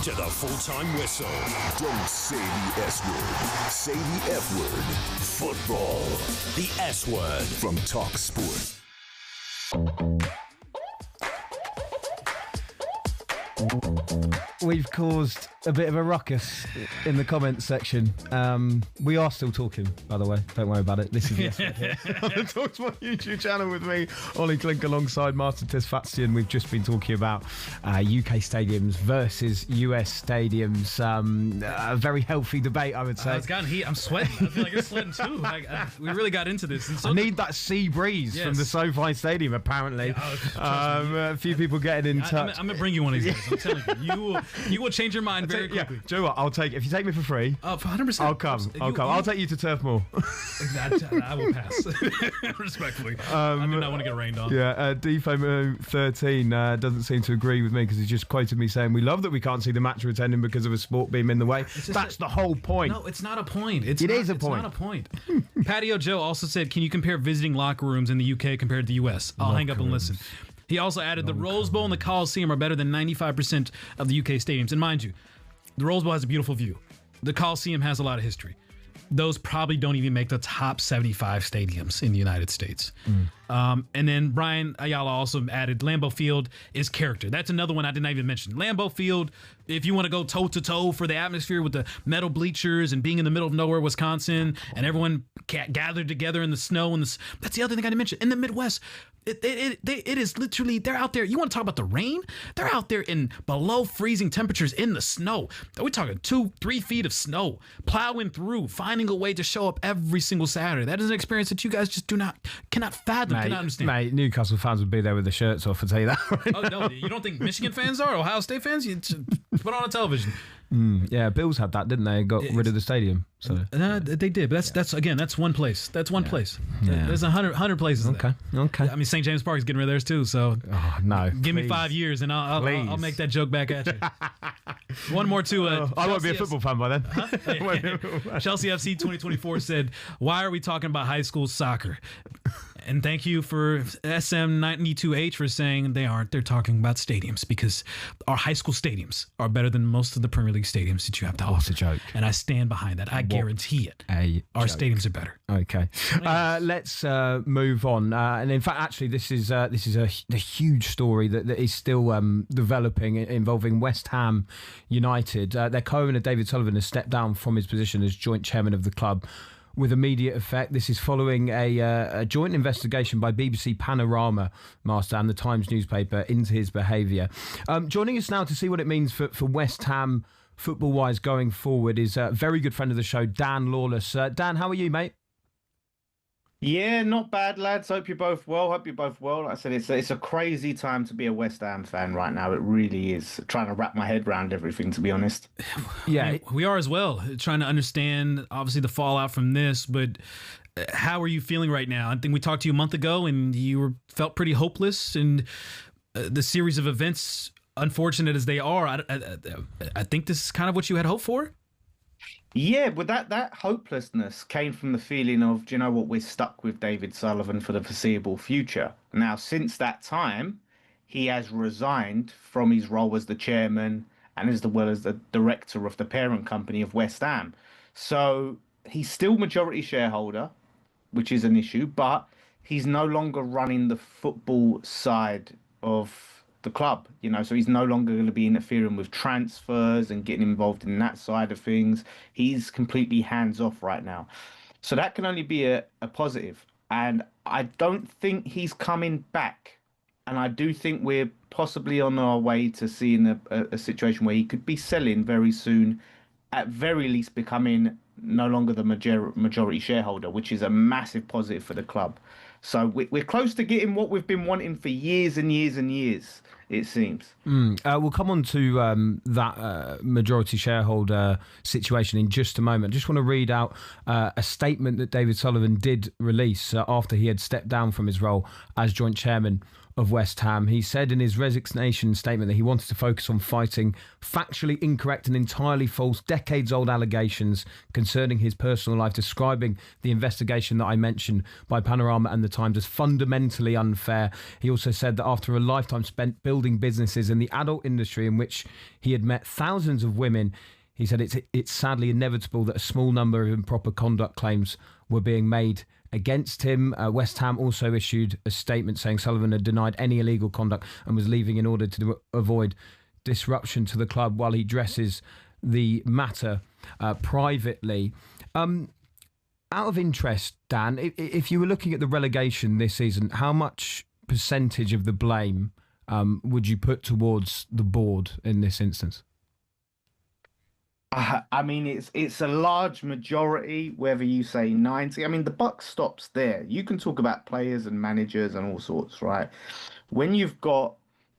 to the full-time whistle. Don't say the S word. Say the F word. Football. The S word. From talkSPORT. We've caused a bit of a ruckus in the comments section. We are still talking, by the way. Don't worry about it. This is the S word on the talkSPORT YouTube channel with me, Olly, Clink, alongside Master Tesfatsion. We've just been talking about UK stadiums versus US stadiums. A very healthy debate, I would say. It's gotten heat. I'm sweating. I feel like it's sweating too. We really got into this. And so I need that sea breeze from the SoFi Stadium, apparently. A few people getting in touch. I'm going to bring you one of these days. I'm telling you. You will change your mind very quickly. Do you know what? I'll take it. If you take me for free, 100%. I'll come. I'll take you to Turf Moor. I will pass. Respectfully. I do not want to get rained on. Yeah, DFOMO13 doesn't seem to agree with me because he just quoted me saying, we love that we can't see the match we're attending because of a sport beam in the way. That's the whole point. No, it's not a point. It is a point. It's not a point. Patio Joe also said, can you compare visiting locker rooms in the UK compared to the US? I'll hang up and listen. He also added, the Rose Bowl and the Coliseum are better than 95% of the UK stadiums. And mind you, the Rose Bowl has a beautiful view. The Coliseum has a lot of history. Those probably don't even make the top 75 stadiums in the United States. And then Brian Ayala also added, Lambeau Field is character. That's another one I did not even mention. Lambeau Field, if you want to go toe-to-toe for the atmosphere with the metal bleachers and being in the middle of nowhere, Wisconsin, and everyone gathered together in the snow. That's the other thing I didn't mention. In the Midwest, it is literally, they're out there. You want to talk about the rain? They're out there in below freezing temperatures in the snow. We're talking 2-3 feet of snow, plowing through, finding a way to show up every single Saturday. That is an experience that you guys just cannot fathom, cannot understand. Mate, Newcastle fans would be there with their shirts off, I'll tell you that. Right oh, no, you don't think Michigan fans are? Ohio State fans? You put on a television. Yeah, Bills had that, didn't they? Got rid of the stadium. So they did, but that's one place. That's one place. Yeah. There's 100 places. Okay. I mean, St. James Park is getting rid of theirs too. So no, give me 5 years and I'll make that joke back at you. One more too. I won't be a football fan by then. Chelsea FC 2024 said, "Why are we talking about high school soccer?" And thank you for SM92H for saying they aren't. They're talking about stadiums because our high school stadiums are better than most of the Premier League stadiums that you have to offer. What's a joke? And I stand behind that. I guarantee it. Our stadiums are better. Okay. Let's move on. And in fact, actually, this is a huge story that is still developing involving West Ham United. Their co-owner, David Sullivan, has stepped down from his position as joint chairman of the club with immediate effect. This is following a joint investigation by BBC Panorama, Master, and the Times newspaper into his behaviour. Joining us now to see what it means for West Ham football-wise going forward is a very good friend of the show, Dan Lawless. Dan, how are you, mate? Yeah, not bad, lads. Hope you're both well. Like I said, it's a crazy time to be a West Ham fan right now. It really is. Trying to wrap my head around everything, to be honest. Yeah, I mean, we are as well. Trying to understand, obviously, the fallout from this, but how are you feeling right now? I think we talked to you a month ago, and you felt pretty hopeless, and the series of events, unfortunate as they are, I think this is kind of what you had hoped for. Yeah, but that hopelessness came from the feeling of, do you know what, we're stuck with David Sullivan for the foreseeable future. Now, since that time, he has resigned from his role as the chairman and as well as the director of the parent company of West Ham. So he's still majority shareholder, which is an issue, but he's no longer running the football side of the club, so he's no longer going to be interfering with transfers and getting involved in that side of things. He's completely hands off right now. So that can only be a positive. And I don't think he's coming back. And I do think we're possibly on our way to seeing a situation where he could be selling very soon, at very least becoming no longer the majority shareholder, which is a massive positive for the club. So we're close to getting what we've been wanting for years and years and years, it seems. We'll come on to that majority shareholder situation in just a moment. I just want to read out a statement that David Sullivan did release after he had stepped down from his role as joint chairman of West Ham. He said in his resignation statement that he wanted to focus on fighting factually incorrect and entirely false, decades-old allegations concerning his personal life, describing the investigation that I mentioned by Panorama and the Times as fundamentally unfair. He also said that after a lifetime spent building businesses in the adult industry in which he had met thousands of women, he said it's sadly inevitable that a small number of improper conduct claims were being made against him. West Ham also issued a statement saying Sullivan had denied any illegal conduct and was leaving in order to avoid disruption to the club while he addresses the matter privately. Out of interest, Dan, if you were looking at the relegation this season, how much percentage of the blame would you put towards the board in this instance? I mean, it's a large majority, whether you say 90. I mean, the buck stops there. You can talk about players and managers and all sorts, right? When you've got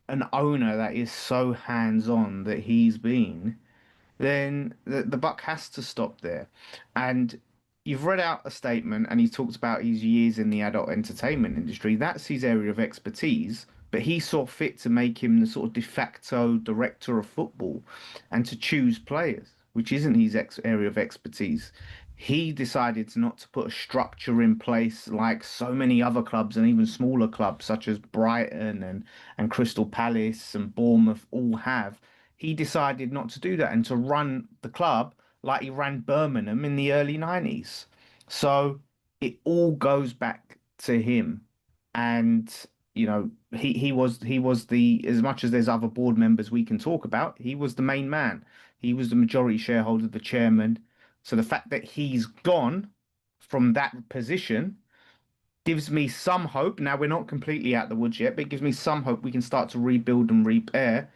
an owner that is so hands-on that he's been, then the buck has to stop there. And you've read out a statement and he talks about his years in the adult entertainment industry. That's his area of expertise. But he saw fit to make him the sort of de facto director of football and to choose players, which isn't his area of expertise. He decided not to put a structure in place like so many other clubs and even smaller clubs such as Brighton and Crystal Palace and Bournemouth all have. He decided not to do that and to run the club like he ran Birmingham in the early 90s. So it all goes back to him. And you know, he was the, as much as there's other board members we can talk about, he was the main man. He was the majority shareholder, the chairman. So the fact that he's gone from that position gives me some hope. Now, we're not completely out the woods yet, but it gives me some hope we can start to rebuild and repair.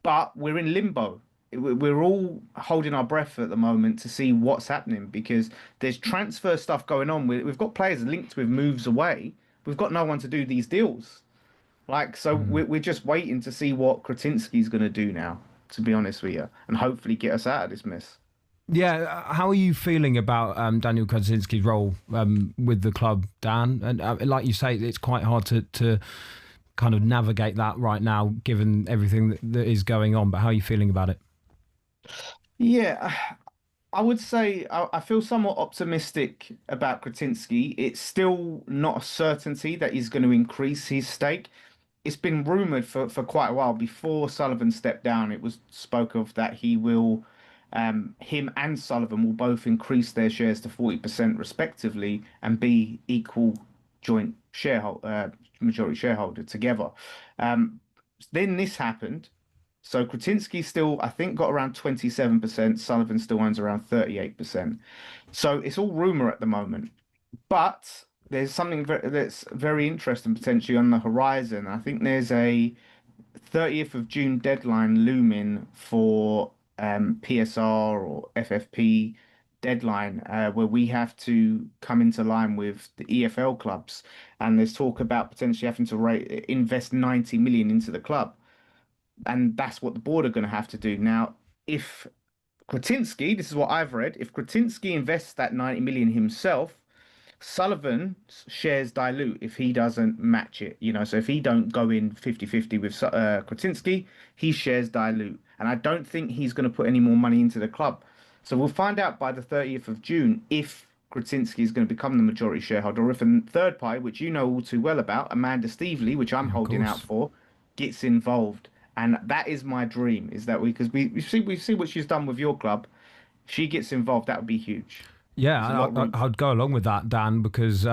But we're in limbo. We're all holding our breath at the moment to see what's happening because there's transfer stuff going on. We've got players linked with moves away. We've got no one to do these deals. We're just waiting to see what Kretinsky's going to do now, to be honest with you, and hopefully get us out of this mess. Yeah, how are you feeling about Daniel Kretinsky's role with the club, Dan? And like you say, it's quite hard to kind of navigate that right now, given everything that is going on. But how are you feeling about it? Yeah, I would say I feel somewhat optimistic about Kretinsky. It's still not a certainty that he's going to increase his stake. It's been rumoured for quite a while. Before Sullivan stepped down, it was spoke of that he will, him and Sullivan will both increase their shares to 40% respectively and be equal joint shareholder, majority shareholder together. Then this happened. So Kretinsky still, I think, got around 27%. Sullivan still owns around 38%. So it's all rumour at the moment. But there's something that's very interesting potentially on the horizon. I think there's a 30th of June deadline looming for PSR or FFP deadline where we have to come into line with the EFL clubs. And there's talk about potentially having to invest 90 million into the club. And that's what the board are going to have to do. Now, if Kretinsky, this is what I've read, if Kretinsky invests that 90 million himself, Sullivan's shares dilute if he doesn't match it. You know, so if he don't go in 50-50 with Kretinsky, his shares dilute. And I don't think he's going to put any more money into the club. So we'll find out by the 30th of June if Kretinsky is going to become the majority shareholder or if a third party, which you know all too well about, Amanda Stevely, which I'm holding out for, gets involved. And that is my dream, is that we see what she's done with your club. If she gets involved, that would be huge. Yeah, I'd go along with that, Dan, because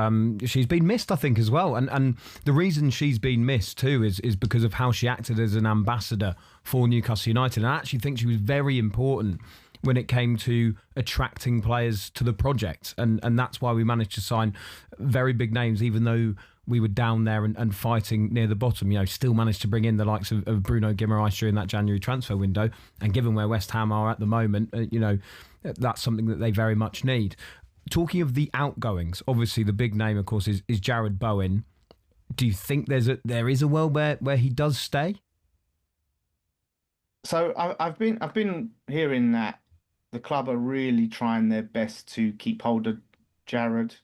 she's been missed, I think, as well. And the reason she's been missed, too, is because of how she acted as an ambassador for Newcastle United. And I actually think she was very important when it came to attracting players to the project. And that's why we managed to sign very big names, even though we were down there and fighting near the bottom. You know, still managed to bring in the likes of Bruno Guimaraes during that January transfer window. And given where West Ham are at the moment, you know, that's something that they very much need. Talking of the outgoings, obviously the big name, of course, is Jarrod Bowen. Do you think there is a world where he does stay? So I've been hearing that the club are really trying their best to keep hold of Jarrod.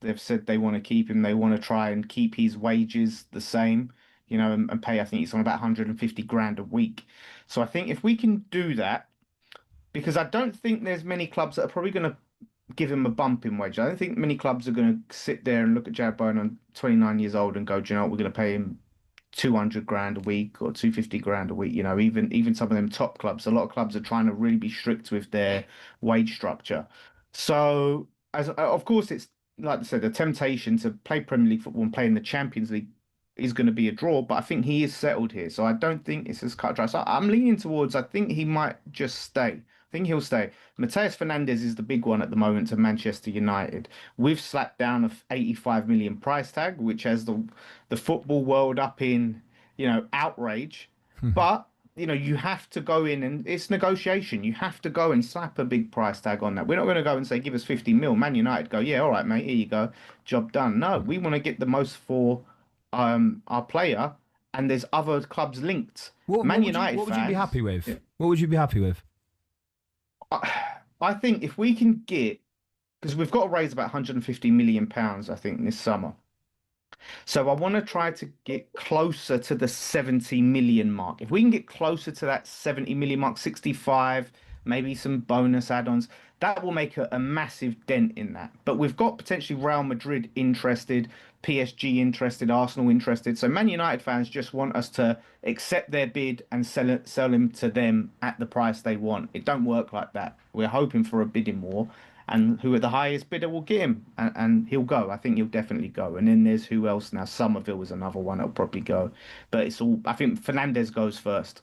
They've said they want to keep him. They want to try and keep his wages the same. you know, and pay, I think it's on about 150 grand a week. So I think if we can do that, because I don't think there's many clubs that are probably going to give him a bump in wage. I don't think many clubs are going to sit there and look at Jared Bowen on 29 years old and go, do you know what, we're going to pay him 200 grand a week or 250 grand a week. You know, even some of them top clubs, a lot of clubs are trying to really be strict with their wage structure. So, as of course, it's like I said, the temptation to play Premier League football and play in the Champions League is going to be a draw, but I think he is settled here. So I don't think it's as cut and dry. So I'm leaning towards, I think he might just stay. I think he'll stay. Mateus Fernandes is the big one at the moment to Manchester United. We've slapped down a 85 million price tag, which has the football world up in, you know, outrage. But, you know, you have to go in and it's negotiation. You have to go and slap a big price tag on that. We're not going to go and say, give us 50 mil. Man United go, yeah, all right, mate, here you go. Job done. No, we want to get the most for our player, and there's other clubs linked. What would you be happy with? Yeah. What would you be happy with? I think if we can get, because we've got to raise about 150 million pounds, I think, this summer. So I want to try to get closer to the 70 million mark. If we can get closer to that 70 million mark, 65, maybe some bonus add-ons, that will make a massive dent in that. But we've got potentially Real Madrid interested, PSG interested, Arsenal interested. So Man United fans just want us to accept their bid and sell him to them at the price they want. It don't work like that. We're hoping for a bidding war, and who at the highest bidder will get him, and he'll go. I think he'll definitely go. And then there's who else now? Somerville is another one that'll probably go. But it's all, I think Fernandes goes first.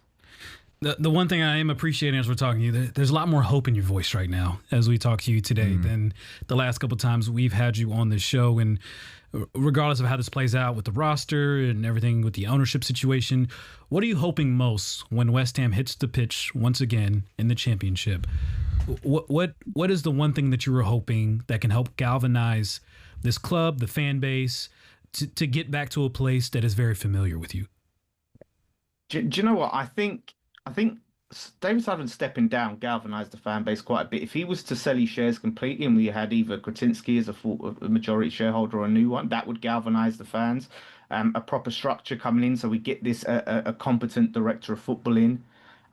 The one thing I am appreciating as we're talking to you, there's a lot more hope in your voice right now as we talk to you today than the last couple of times we've had you on this show. And regardless of how this plays out with the roster and everything with the ownership situation, what are you hoping most when West Ham hits the pitch once again in the championship? What is the one thing that you were hoping that can help galvanize this club, the fan base, to get back to a place that is very familiar with you? Do you know what? I think David Sullivan stepping down galvanised the fan base quite a bit. If he was to sell his shares completely and we had either Kretinsky as a majority shareholder or a new one, that would galvanise the fans. A proper structure coming in, so we get this a competent director of football in.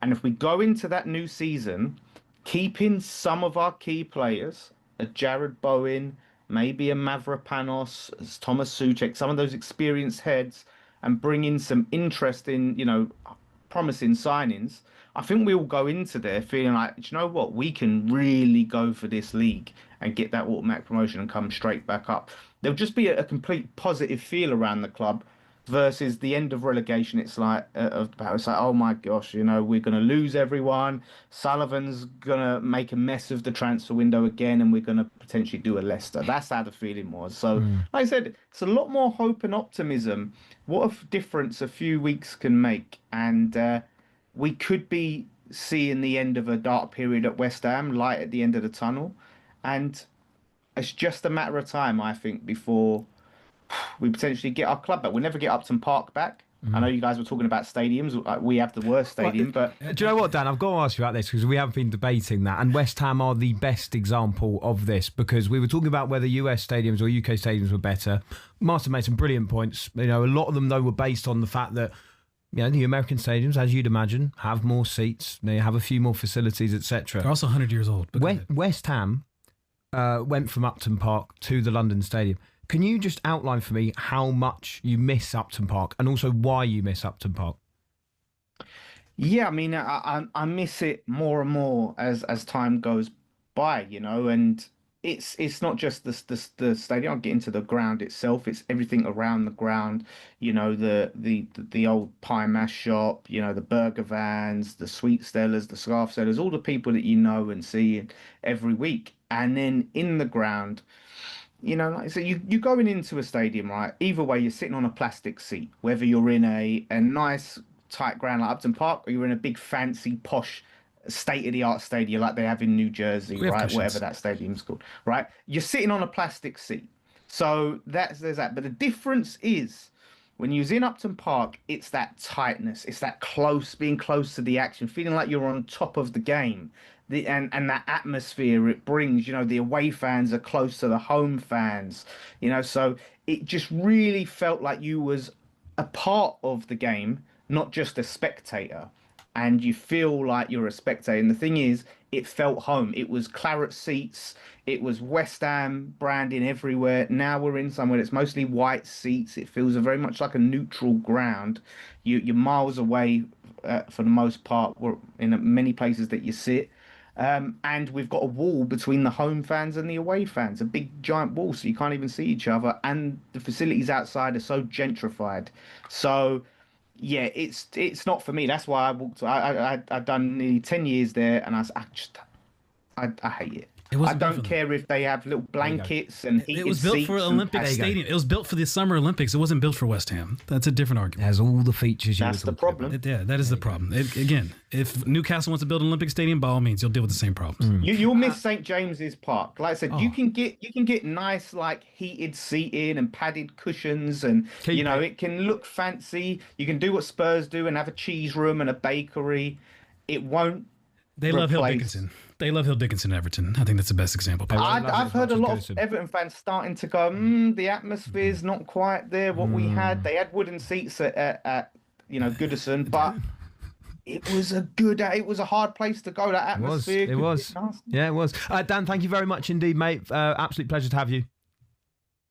And if we go into that new season, keeping some of our key players, a Jared Bowen, maybe a Mavropanos, Thomas Souček, some of those experienced heads, and bring in some interesting, you know, promising signings, I think we'll go into there feeling like, you know what, we can really go for this league and get that automatic promotion and come straight back up. There'll just be a complete positive feel around the club versus the end of relegation. It's like, oh my gosh, you know, we're going to lose everyone. Sullivan's going to make a mess of the transfer window again, and we're going to potentially do a Leicester. That's how the feeling was. So, like I said, it's a lot more hope and optimism. What a difference a few weeks can make. And we could be seeing the end of a dark period at West Ham, light at the end of the tunnel. And it's just a matter of time, I think, before we potentially get our club back. We'll never get Upton Park back. I know you guys were talking about stadiums. We have the worst stadium, but... Do you know what, Dan? I've got to ask you about this because we have been debating that, and West Ham are the best example of this because we were talking about whether US stadiums or UK stadiums were better. Master made some brilliant points. You know, a lot of them, though, were based on the fact that, you know, the American stadiums, as you'd imagine, have more seats. They have a few more facilities, etc. They're also 100 years old. West Ham went from Upton Park to the London Stadium. Can you just outline for me how much you miss Upton Park and also why you miss Upton Park? Yeah, I mean, I miss it more and more as time goes by, you know, and it's not just the stadium. I'll get into the ground itself. It's everything around the ground, you know, the old pie mash shop, you know, the burger vans, the sweet sellers, the scarf sellers, all the people that you know and see every week. And then in the ground, you know, like I said, you're going into a stadium, right? Either way, you're sitting on a plastic seat, whether you're in a nice tight ground like Upton Park or you're in a big fancy posh state-of-the-art stadium like they have in New Jersey, right? Whatever that stadium's called, right? You're sitting on a plastic seat. So there's that. But the difference is when you're in Upton Park, it's that tightness. It's that being close to the action, feeling like you're on top of the game. And that atmosphere it brings, you know, the away fans are close to the home fans, you know, so it just really felt like you was a part of the game, not just a spectator. And you feel like you're a spectator. And the thing is, it felt home. It was claret seats. It was West Ham branding everywhere. Now we're in somewhere that's mostly white seats. It feels very much like a neutral ground. You're miles away for the most part. We're in many places that you sit. And we've got a wall between the home fans and the away fans, a big giant wall, so you can't even see each other. And the facilities outside are so gentrified. So yeah, it's not for me. That's why I walked. I've done nearly 10 years there, and I hate it. I don't care if they have little blankets and heated it was built for Olympic Stadium. It was built for the Summer Olympics. It wasn't built for West Ham. That's a different argument. It has all the features. That's the problem. That is the problem. Again, if Newcastle wants to build an Olympic Stadium, by all means, you'll deal with the same problems. You'll miss St James's Park. Like I said, you can get nice like heated seating and padded cushions, and it can look fancy. You can do what Spurs do and have a cheese room and a bakery. It won't. They love Hill Dickinson. They love Hill Dickinson and Everton. I think that's the best example. I've heard a lot of Everton fans starting to go, the atmosphere's not quite there. What we had, they had wooden seats at Goodison, but it was a hard place to go. That atmosphere. It was. Yeah, it was. Dan, thank you very much indeed, mate. Absolute pleasure to have you.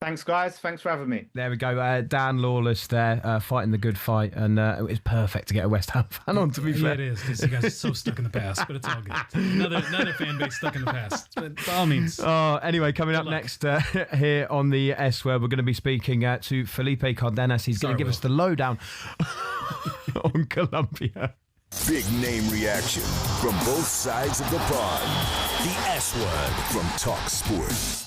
Thanks, guys. Thanks for having me. There we go. Dan Lawless there, fighting the good fight. And it was perfect to get a West Ham fan on, to be fair. Yeah, it is, because you guys are so stuck in the past, but it's all good. Another fan base stuck in the past. But by all means. Anyway, coming up next here on the S Word, we're going to be speaking to Felipe Cárdenas. He's going to give us the lowdown on Colombia. Big name reaction from both sides of the pond. The S Word from talkSPORT.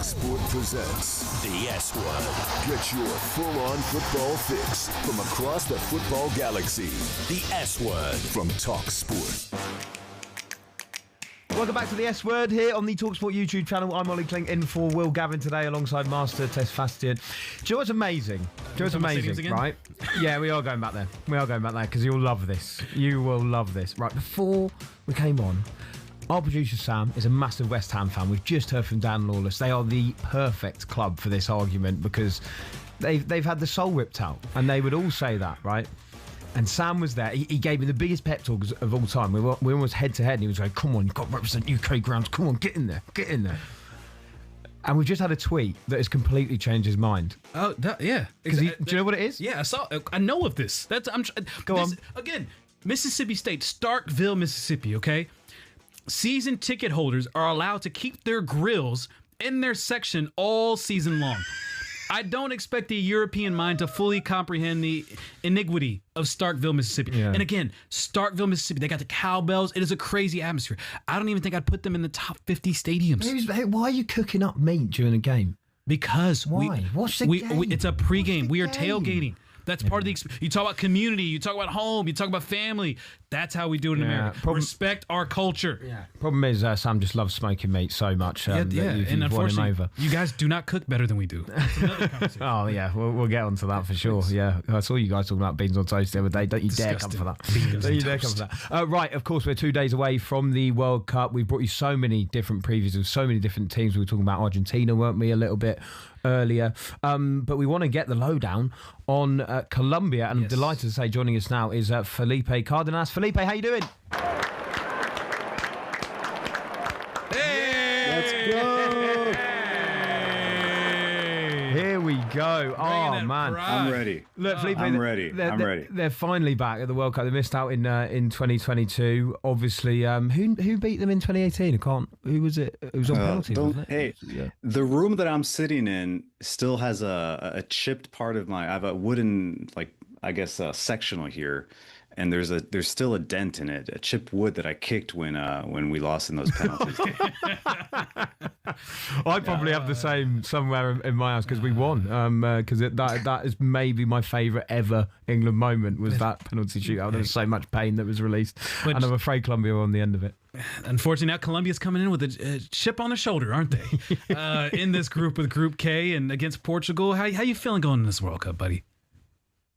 talkSPORT presents The S Word. Get your full-on football fix from across the football galaxy. The S Word From talkSPORT. Welcome back to the S Word here on the talkSPORT YouTube channel. I'm Olly Clink in for Will Gavin today alongside Master Tesfatsion. Do you know what's amazing? Do you know what's amazing, right? Yeah, we are going back there. We are going back there because you'll love this. You will love this. Right, before we came on, our producer Sam is a massive West Ham fan. We've just heard from Dan Lawless. They are the perfect club for this argument because they've had the soul ripped out, and they would all say that, right? And Sam was there. He gave me the biggest pep talk of all time. We were almost head to head, and he was like, "Come on, you've got to represent UK grounds. Come on, get in there, get in there." And we've just had a tweet that has completely changed his mind. Oh, yeah. Do you know what it is? Yeah, I know of this. Go on. Again, Mississippi State, Starkville, Mississippi. Okay, season ticket holders are allowed to keep their grills in their section all season long. I don't expect the European mind to fully comprehend the iniquity of Starkville, Mississippi. Yeah. And again, Starkville, Mississippi, they got the cowbells. It is a crazy atmosphere. I don't even think I'd put them in the top 50 stadiums. Why are you cooking up meat during a game? Because why? What's the game? It's a pregame. We are tailgating. That's part of the experience. You talk about community, you talk about home, you talk about family. That's how we do it in America. Respect our culture. Yeah. Problem is, Sam just loves smoking meat so much. And unfortunately, you guys do not cook better than we do. That's another conversation. Oh, yeah, we'll get onto that for sure. Yeah, I saw you guys talking about beans on toast the other day. Don't you dare come for that. Don't you dare come for that. Right, of course, we're 2 days away from the World Cup. We've brought you so many different previews of so many different teams. We were talking about Argentina, weren't we, a little bit earlier? But we want to get the lowdown on Colombia, and I'm delighted to say joining us now is Felipe Cárdenas. Felipe, how you doing? Hey! Let's go! Here we go. Oh, man. I'm ready. Look, Felipe, I'm ready. They're finally back at the World Cup. They missed out in 2022. Obviously, who beat them in 2018? Who was it? It was on penalty, wasn't it? Hey, the room that I'm sitting in still has a chipped part of I have a wooden, sectional here. And there's still a dent in it, a chipped wood that I kicked when we lost in those penalties. I probably have the same somewhere in my house because we won. Because that is maybe my favourite ever England moment was that penalty shootout. There was so much pain that was released, and I'm afraid Colombia were on the end of it. Unfortunately, now Colombia's coming in with a chip on their shoulder, aren't they? In this group with Group K and against Portugal. How you feeling going in this World Cup, buddy?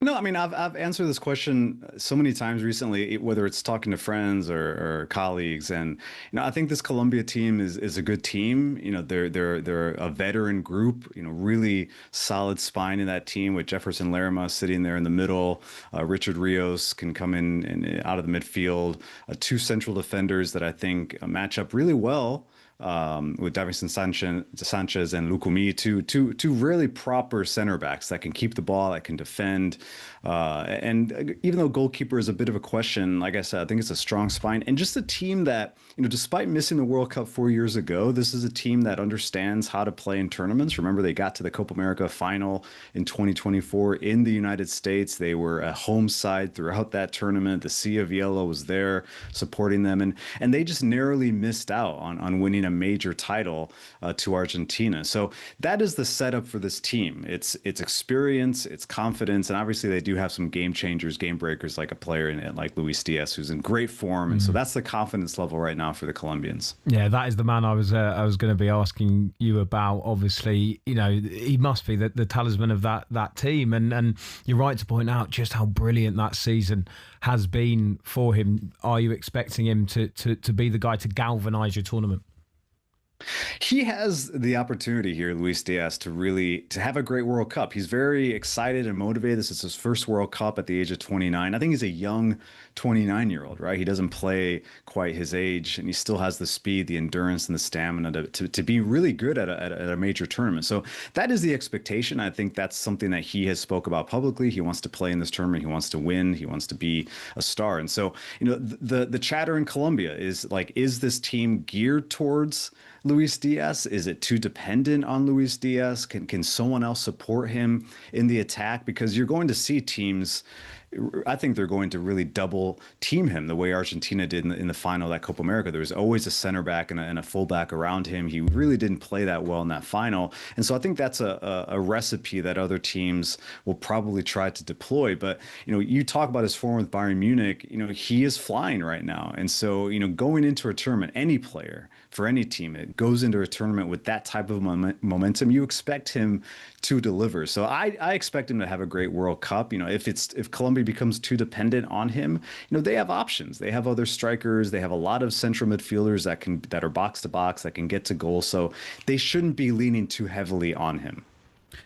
No, I mean, I've answered this question so many times recently, whether it's talking to friends or colleagues, and I think this Colombia team is a good team. They're a veteran group. Really solid spine in that team with Jefferson Lerma sitting there in the middle. Richard Rios can come in and out of the midfield. Two central defenders that I think match up really well. With Davison Sanchez and Lucumí, two really proper center backs that can keep the ball, that can defend. And even though goalkeeper is a bit of a question, like I said, I think it's a strong spine and just a team that, despite missing the World Cup 4 years ago, this is a team that understands how to play in tournaments. Remember, they got to the Copa America final in 2024 in the United States. They were a home side throughout that tournament. The Sea of Yellow was there supporting them, and they just narrowly missed out on winning a major title to Argentina. So that is the setup for this team. It's experience, it's confidence, and obviously they do have some game changers, game breakers, like a player like Luis Diaz, who's in great form. And so that's the confidence level right now for the Colombians. Yeah, that is the man I was going to be asking you about. Obviously, he must be the talisman of that team. And you're right to point out just how brilliant that season has been for him. Are you expecting him to be the guy to galvanise your tournament? He has the opportunity here, Luis Diaz, to have a great World Cup. He's very excited and motivated. This is his first World Cup at the age of 29. I think he's a young 29-year-old, right? He doesn't play quite his age, and he still has the speed, the endurance, and the stamina to be really good at a major tournament. So that is the expectation. I think that's something that he has spoke about publicly. He wants to play in this tournament. He wants to win. He wants to be a star. And so, the chatter in Colombia is this team geared towards Luis Diaz? Is it too dependent on Luis Diaz? Can someone else support him in the attack? Because you're going to see teams I think they're going to really double team him the way Argentina did in the final of that Copa America. There was always a center back and a fullback around him. He really didn't play that well in that final. And so I think that's a recipe that other teams will probably try to deploy. But, you talk about his form with Bayern Munich, he is flying right now. And so, going into a tournament, any player for any team, it goes into a tournament with that type of momentum, you expect him to deliver. So I expect him to have a great World Cup. If Colombia becomes too dependent on him, they have options. They have other strikers. They have a lot of central midfielders that are box to box, that can get to goal. So they shouldn't be leaning too heavily on him.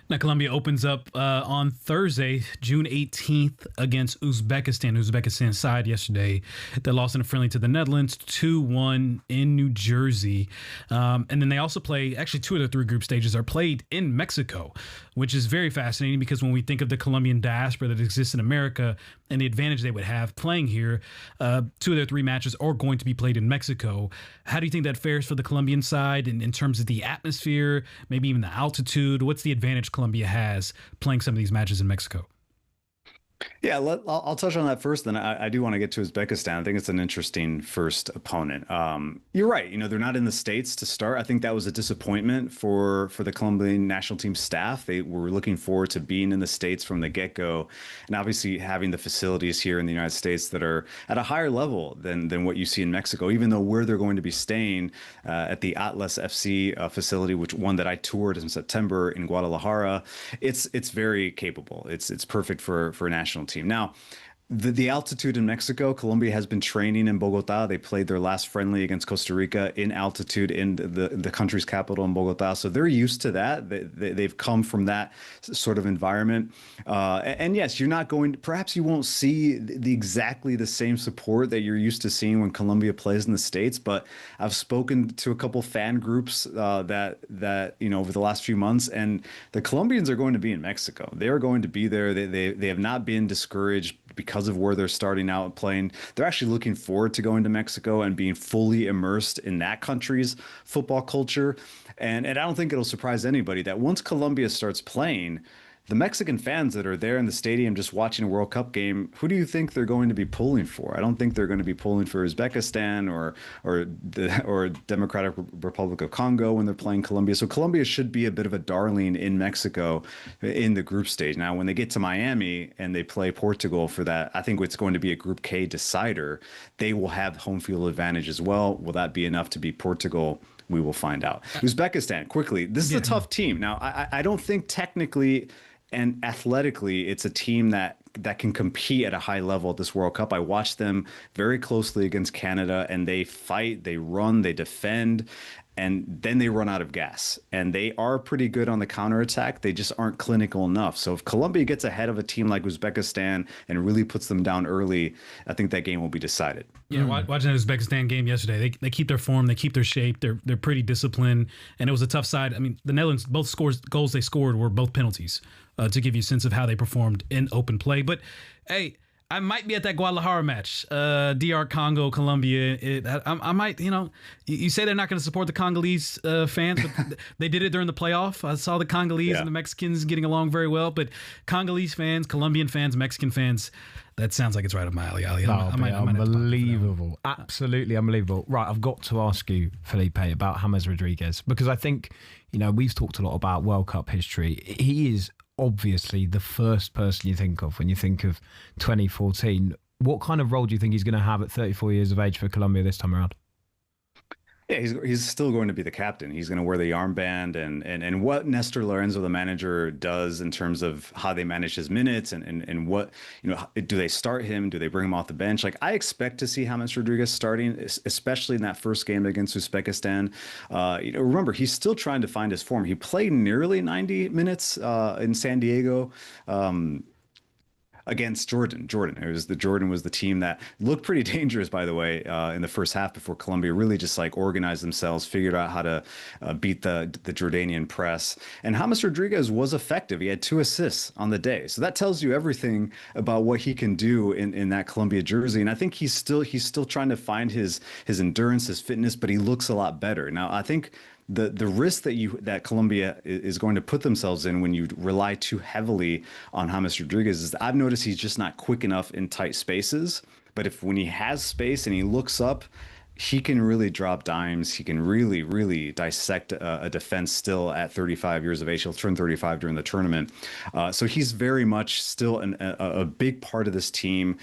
Now, Colombia opens up on Thursday, June 18th against Uzbekistan. Uzbekistan's side yesterday that lost in a friendly to the Netherlands 2-1 in New Jersey. And then they also play, actually 2 of the 3 group stages are played in Mexico, which is very fascinating because when we think of the Colombian diaspora that exists in America and the advantage they would have playing here, 2 of their 3 matches are going to be played in Mexico. How do you think that fares for the Colombian side in terms of the atmosphere, maybe even the altitude? What's the advantage Colombia has playing some of these matches in Mexico? Yeah, I'll touch on that first. Then I do want to get to Uzbekistan. I think it's an interesting first opponent. You're right. They're not in the States to start. I think that was a disappointment for the Colombian national team staff. They were looking forward to being in the States from the get-go, and obviously having the facilities here in the United States that are at a higher level than what you see in Mexico. Even though where they're going to be staying at the Atlas FC facility, which one that I toured in September in Guadalajara, it's very capable. It's perfect for a national team. Now, the altitude in Mexico, Colombia has been training in Bogota. They played their last friendly against Costa Rica in altitude in the country's capital in Bogota. So they're used to that. They've come from that sort of environment. And yes, perhaps you won't see exactly the same support that you're used to seeing when Colombia plays in the States. But I've spoken to a couple fan groups that over the last few months, and the Colombians are going to be in Mexico. They are going to be there. They have not been discouraged because of where they're starting out playing. They're actually looking forward to going to Mexico and being fully immersed in that country's football culture. And I don't think it'll surprise anybody that once Colombia starts playing, the Mexican fans that are there in the stadium just watching a World Cup game, who do you think they're going to be pulling for? I don't think they're going to be pulling for Uzbekistan or Democratic Republic of Congo when they're playing Colombia. So Colombia should be a bit of a darling in Mexico in the group stage. Now, when they get to Miami and they play Portugal for that, I think it's going to be a Group K decider. They will have home field advantage as well. Will that be enough to beat Portugal? We will find out. Uzbekistan, quickly. This is a tough team. Now, I don't think technically and athletically, it's a team that can compete at a high level at this World Cup. I watched them very closely against Canada, and they fight, they run, they defend, and then they run out of gas. And they are pretty good on the counterattack. They just aren't clinical enough. So if Colombia gets ahead of a team like Uzbekistan and really puts them down early, I think that game will be the Yeah, watching the Uzbekistan game yesterday, they keep their form, they keep their shape, they're pretty disciplined, and it was a tough side. I mean, the Netherlands, both goals they scored were both penalties, to give you a sense of how they performed in open play. But hey, I might be at that Guadalajara match, DR Congo, Colombia. I might, you say they're not going to support the Congolese fans, but they did it during the playoff. I saw the Congolese and the Mexicans getting along very well, but Congolese fans, Colombian fans, Mexican fans, that sounds like it's right up my alley. Unbelievable. Absolutely unbelievable. Right, I've got to ask you, Felipe, about James Rodriguez, because I think, we've talked a lot about World Cup history. He is obviously the first person you think of when you think of 2014. What kind of role do you think he's going to have at 34 years of age for Colombia this time around? Yeah, he's still going to be the captain. He's going to wear the armband, and what Nestor Lorenzo, the manager, does in terms of how they manage his minutes and what, do they start him? Do they bring him off the bench? Like, I expect to see James Rodriguez starting, especially in that first game against Uzbekistan. Remember, he's still trying to find his form. He played nearly 90 minutes in San Diego. Against Jordan. Jordan was the team that looked pretty dangerous, by the way, in the first half before Colombia really just organized themselves, figured out how to beat the Jordanian press. And James Rodriguez was effective. He had 2 assists on the day. So that tells you everything about what he can do in that Colombia jersey. And I think he's still trying to find his endurance, his fitness, but he looks a lot better. Now, I think the risk that Colombia is going to put themselves in when you rely too heavily on James Rodriguez is I've noticed he's just not quick enough in tight spaces. But when he has space and he looks up, he can really drop dimes. He can really, really dissect a defense still at 35 years of age. He'll turn 35 during the tournament. So he's very much still a big part of this team.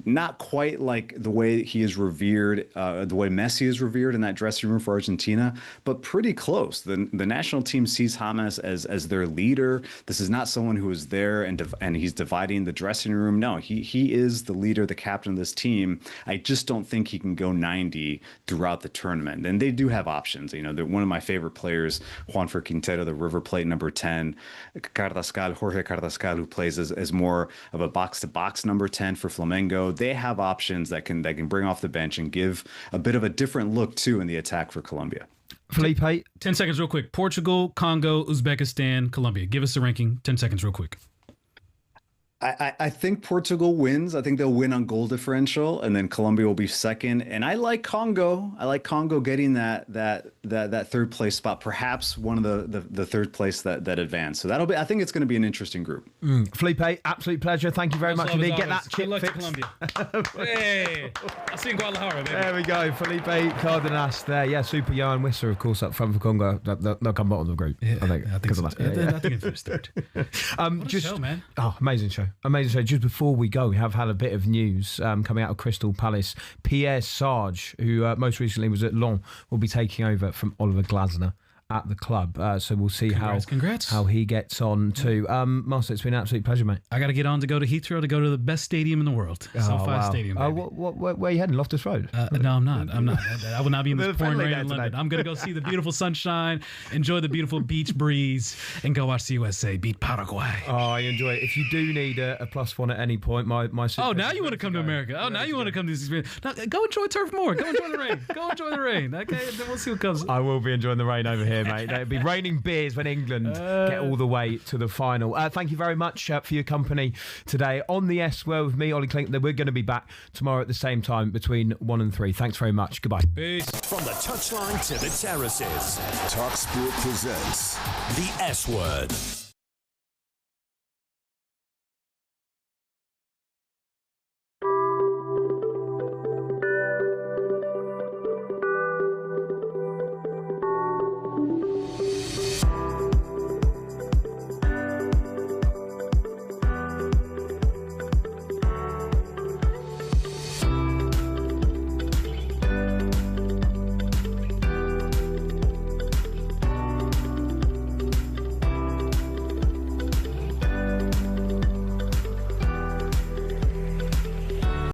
Not quite like the way he is revered, the way Messi is revered in that dressing room for Argentina, but pretty close. The national team sees James as their leader. This is not someone who is there and he's dividing the dressing room. No, he is the leader, the captain of this team. I just don't think he can go 90 throughout the tournament. And they do have options. You know, one of my favorite players, Juanfer Quintero, the River Plate number 10, Jorge Cardascal, who plays as more of a box-to-box number 10 for Flamengo. They have options that can bring off the bench and give a bit of a different look too in the attack for Colombia. Felipe, 10 seconds real quick. Portugal, Congo, Uzbekistan, Colombia. Give us a ranking. 10 seconds real quick. I think Portugal wins. I think they'll win on goal differential, and then Colombia will be second. And I like Congo. I like Congo getting that third place spot, perhaps one of the third place that advanced. So that'll be. I think it's going to be an interesting group. Felipe, absolute pleasure. Thank you very much indeed. Get that chip Good luck fixed. to Colombia. Hey, I'll see you in Guadalajara, baby. There we go. Felipe Cárdenas there. Yeah, Super Johan Wisser, of course, up front for Congo. They'll come bottom of the group. Yeah, I think. I think so. Of that. I think it finished third. What a show, man. Oh, amazing show. Amazing show. Just before we go, we have had a bit of news coming out of Crystal Palace. Pierre Sarge, who most recently was at Lens, will be taking over from Oliver Glasner at the club. So we'll see how he gets on too. Master, it's been an absolute pleasure, mate. I got to get on to go to Heathrow to go to the best stadium in the world. SoFi Stadium, baby. Where are you heading? Loftus Road? No, I'm not. I will not be in this pouring rain in London. I'm going to go see the beautiful sunshine, enjoy the beautiful beach breeze, and go watch the USA beat Paraguay. Oh, I enjoy it. If you do need a +1 at any point, my Oh, now you want to come to America. Oh, now you want to come to this experience. Now, go enjoy Turf Moor. Go enjoy the rain. Go enjoy the rain. Okay, then we'll see what comes. I will be enjoying the rain over here, mate. It'll be raining beers when England get all the way to the final. Thank you very much for your company today on the S World with me, Olly Clink. We're going to be back tomorrow at the same time between 1 and 3. Thanks very much. Goodbye. Peace. From the touchline to the terraces, talkSPORT presents the S Word.